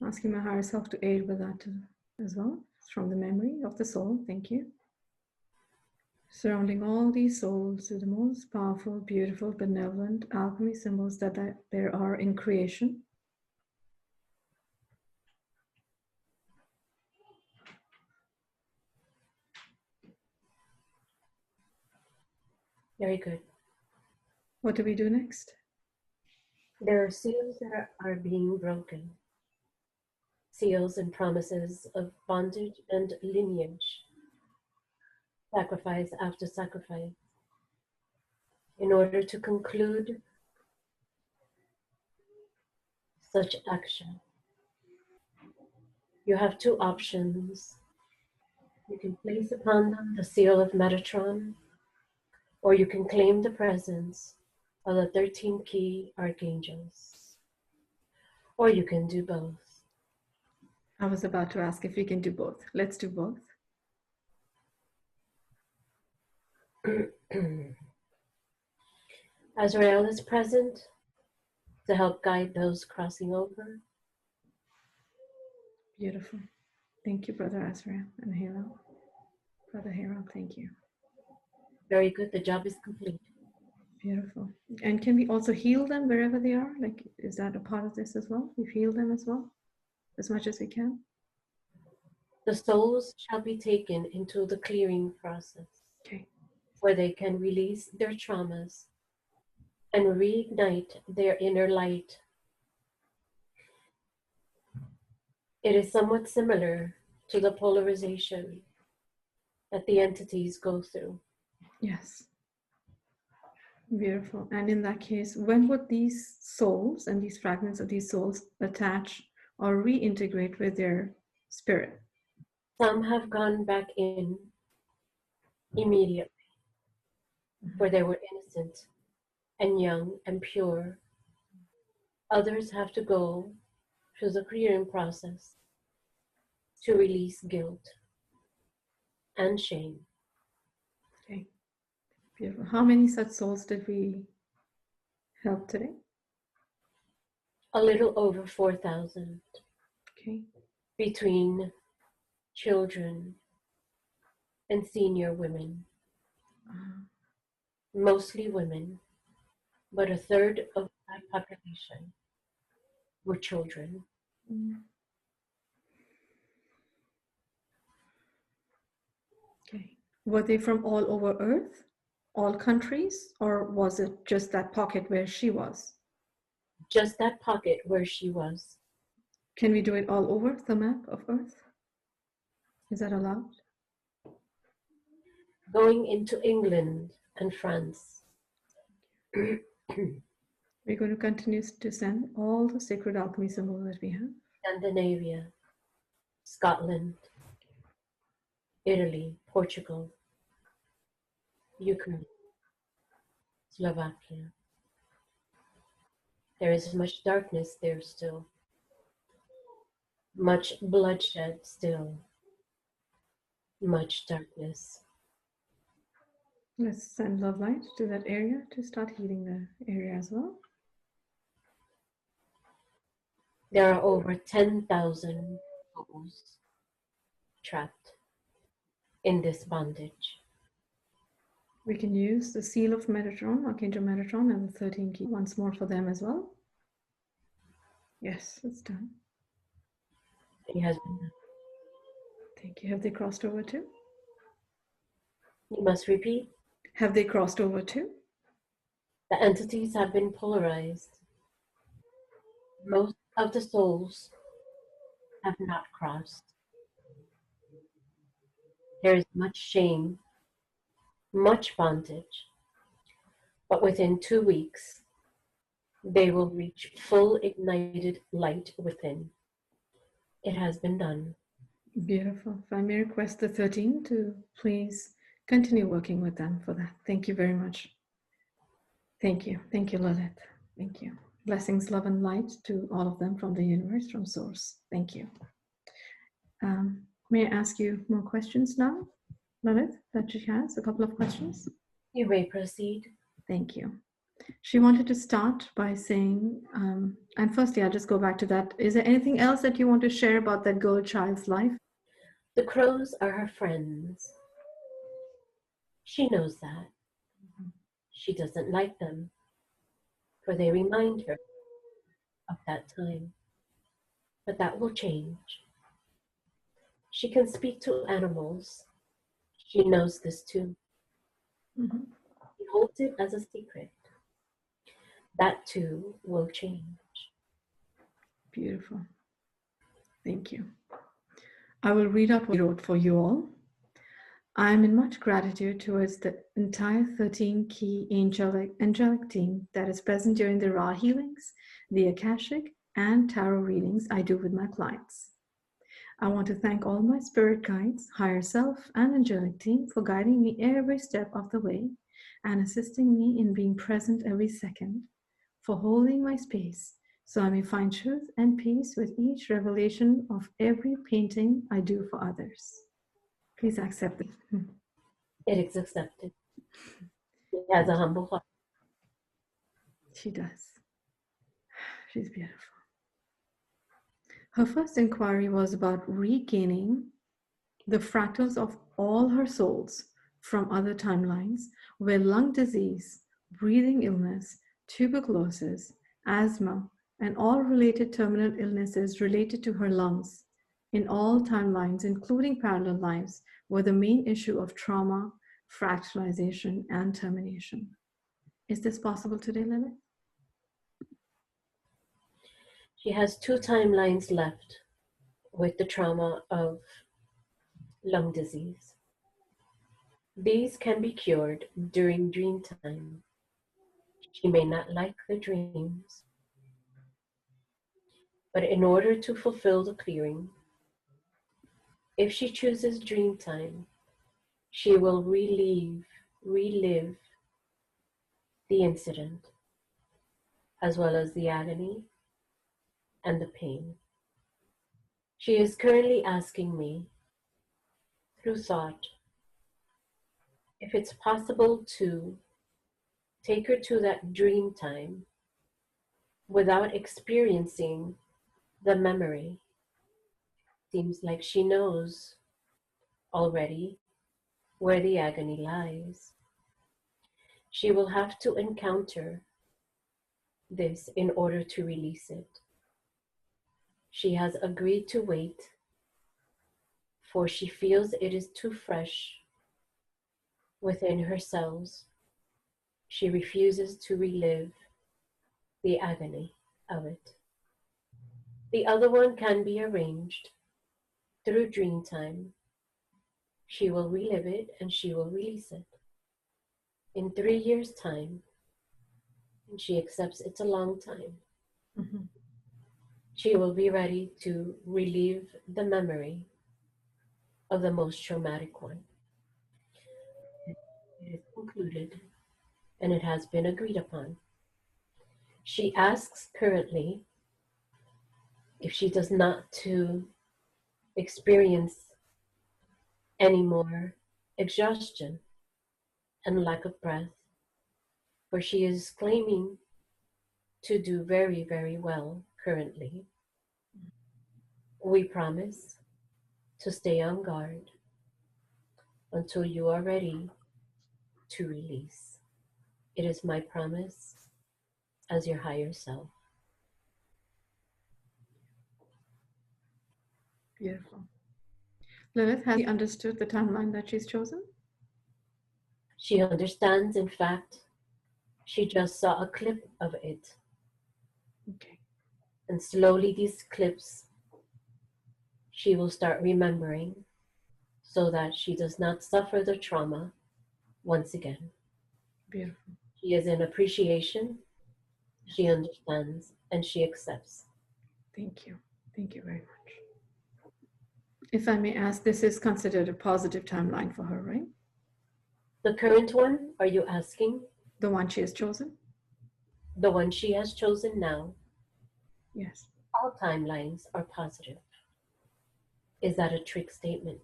Asking my higher self to aid with that as well, from the memory of the soul. Thank you. Surrounding all these souls with the most powerful, beautiful, benevolent alchemy symbols that there are in creation. Very good. What do we do next? There are seals that are being broken. Seals and promises of bondage and lineage. Sacrifice after sacrifice. In order to conclude such action, you have two options. You can place upon them the seal of Metatron, or you can claim the presence of the 13 key archangels, or you can do both. I was about to ask if we can do both. Let's do both. Azrael is present to help guide those crossing over. Beautiful. Thank you, Brother Azrael and Halo. Brother Halo, thank you. Very good. The job is complete. Beautiful. And can we also heal them wherever they are? Like, is that a part of this as well? We heal them as well, as much as we can? The souls shall be taken into the clearing process. Okay. where they can release their traumas and reignite their inner light. It is somewhat similar to the polarization that the entities go through. Yes. Beautiful. And in that case, when would these souls and these fragments of these souls attach or reintegrate with their spirit? Some have gone back in immediately, where they were innocent and young and pure. Others have to go through the clearing process to release guilt and shame. Okay. Beautiful. How many such souls did we help today? A little over 4,000. Okay. Between children and senior women. Mostly women, but a third of that population were children. Okay. Were they from all over Earth, all countries, or was it just that pocket where she was? Just that pocket where she was. Can we do it all over the map of Earth? Is that allowed? Going into England and France. We're going to continue to send all the sacred alchemy symbols that we have. Scandinavia, Scotland, Italy, Portugal, Ukraine, Slovakia. There is much darkness there still. Much bloodshed still. Much darkness. Let's send love light to that area to start healing the area as well. There are over 10,000 souls trapped in this bondage. We can use the seal of Metatron, Archangel Metatron, and the 13 key once more for them as well. Yes, it's done. It has been done. Thank you. Have they crossed over too? You must repeat. Have they crossed over too? The entities have been polarized. Most of the souls have not crossed. There is much shame, much bondage, but within 2 weeks, they will reach full ignited light within. It has been done. Beautiful. If I may request the 13 to please continue working with them for that. Thank you very much. Thank you. Thank you, Lilith. Thank you. Blessings, love, and light to all of them from the universe, from Source. Thank you. May I ask you more questions now, Lilith, that she has? A couple of questions? You may proceed. Thank you. She wanted to start by saying, and firstly, I'll just go back to that. Is there anything else that you want to share about that girl child's life? The crows are her friends. She knows that. She doesn't like them, for they remind her of that time. But that will change. She can speak to animals. She knows this too. Mm-hmm. She holds it as a secret. That too will change. Beautiful. Thank you. I will read out what he wrote for you all. I am in much gratitude towards the entire 13 key angelic team that is present during the Ra healings, the Akashic, and tarot readings I do with my clients. I want to thank all my spirit guides, higher self, and angelic team for guiding me every step of the way and assisting me in being present every second, for holding my space so I may find truth and peace with each revelation of every painting I do for others. Please accept it. It is accepted. She has a humble heart. She does. She's beautiful. Her first inquiry was about regaining the fractals of all her souls from other timelines where lung disease, breathing illness, tuberculosis, asthma, and all related terminal illnesses related to her lungs in all timelines, including parallel lives, were the main issue of trauma, fractalization, and termination. Is this possible today, Lilith? She has 2 timelines left with the trauma of lung disease. These can be cured during dream time. She may not like the dreams, but in order to fulfill the clearing, if she chooses dream time, she will relive the incident, as well as the agony and the pain. She is currently asking me, through thought, if it's possible to take her to that dream time without experiencing the memory. Seems like she knows already where the agony lies. She will have to encounter this in order to release it. She has agreed to wait, for she feels it is too fresh within her cells. She refuses to relive the agony of it. The other one can be arranged through dream time. She will relive it and she will release it. In 3 years' time, and she accepts it's a long time, she will be ready to relive the memory of the most traumatic one. It is concluded and it has been agreed upon. She asks currently if she does not to experience any more exhaustion and lack of breath, for she is claiming to do very, very well currently. We promise to stay on guard until you are ready to release. It is my promise as your higher self. Beautiful. Lilith, has she understood the timeline that she's chosen? She understands, in fact, she just saw a clip of it. Okay. And slowly these clips, she will start remembering so that she does not suffer the trauma once again. Beautiful. She is in appreciation, she understands, and she accepts. Thank you. Thank you very much. If I may ask, this is considered a positive timeline for her, right? The current one, are you asking? The one she has chosen? The one she has chosen now. Yes. All timelines are positive. Is that a trick statement?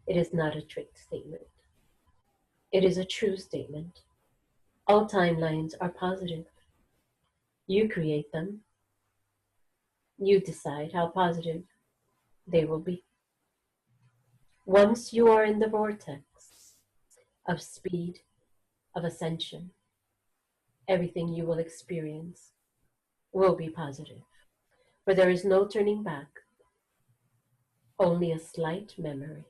It is not a trick statement. It is a true statement. All timelines are positive. You create them. You decide how positive they will be. Once you are in the vortex of speed, of ascension, everything you will experience will be positive. For there is no turning back, only a slight memory.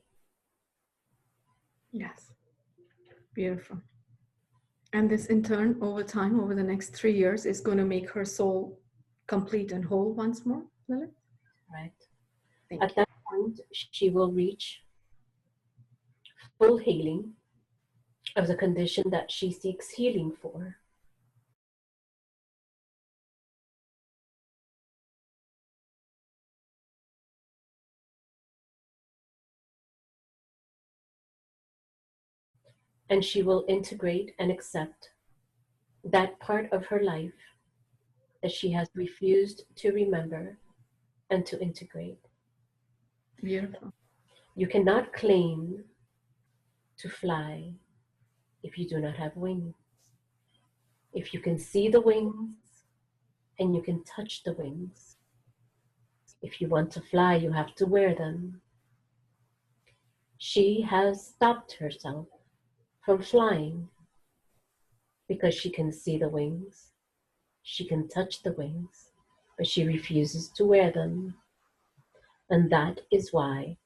Yes. Beautiful. And this in turn, over time, over the next 3 years, is going to make her soul complete and whole once more, Lilith? Right. Thank At you. that point, she will reach full healing of the condition that she seeks healing for. And she will integrate and accept that part of her life that she has refused to remember and to integrate. Beautiful. You cannot claim to fly if you do not have wings. If you can see the wings and you can touch the wings, if you want to fly, you have to wear them. She has stopped herself from flying because she can see the wings, she can touch the wings, but she refuses to wear them. And that is why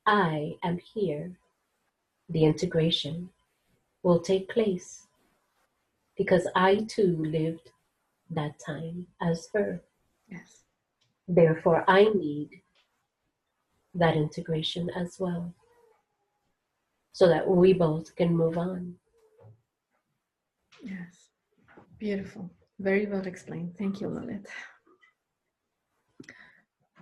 I am here, the integration will take place because I too lived that time as her. Yes. Therefore, I need that integration as well so that we both can move on. Yes. Beautiful. Very well explained. Thank you, Lilith.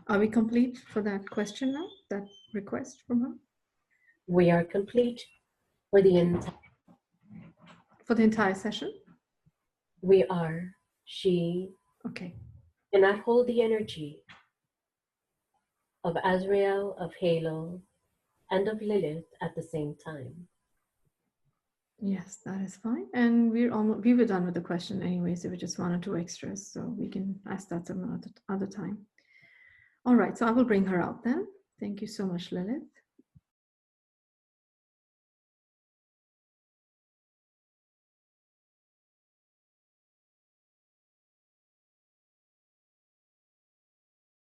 Are we complete for that question now? That request from her? We are complete for the entire session? We are. She Okay. cannot hold the energy of Azrael, of Halo, and of Lilith at the same time. Yes, that is fine. And we were done with the question anyways. There were just 1 or 2 extras, so we can ask that some other time. All right, so I will bring her out then. Thank you so much, Lilith.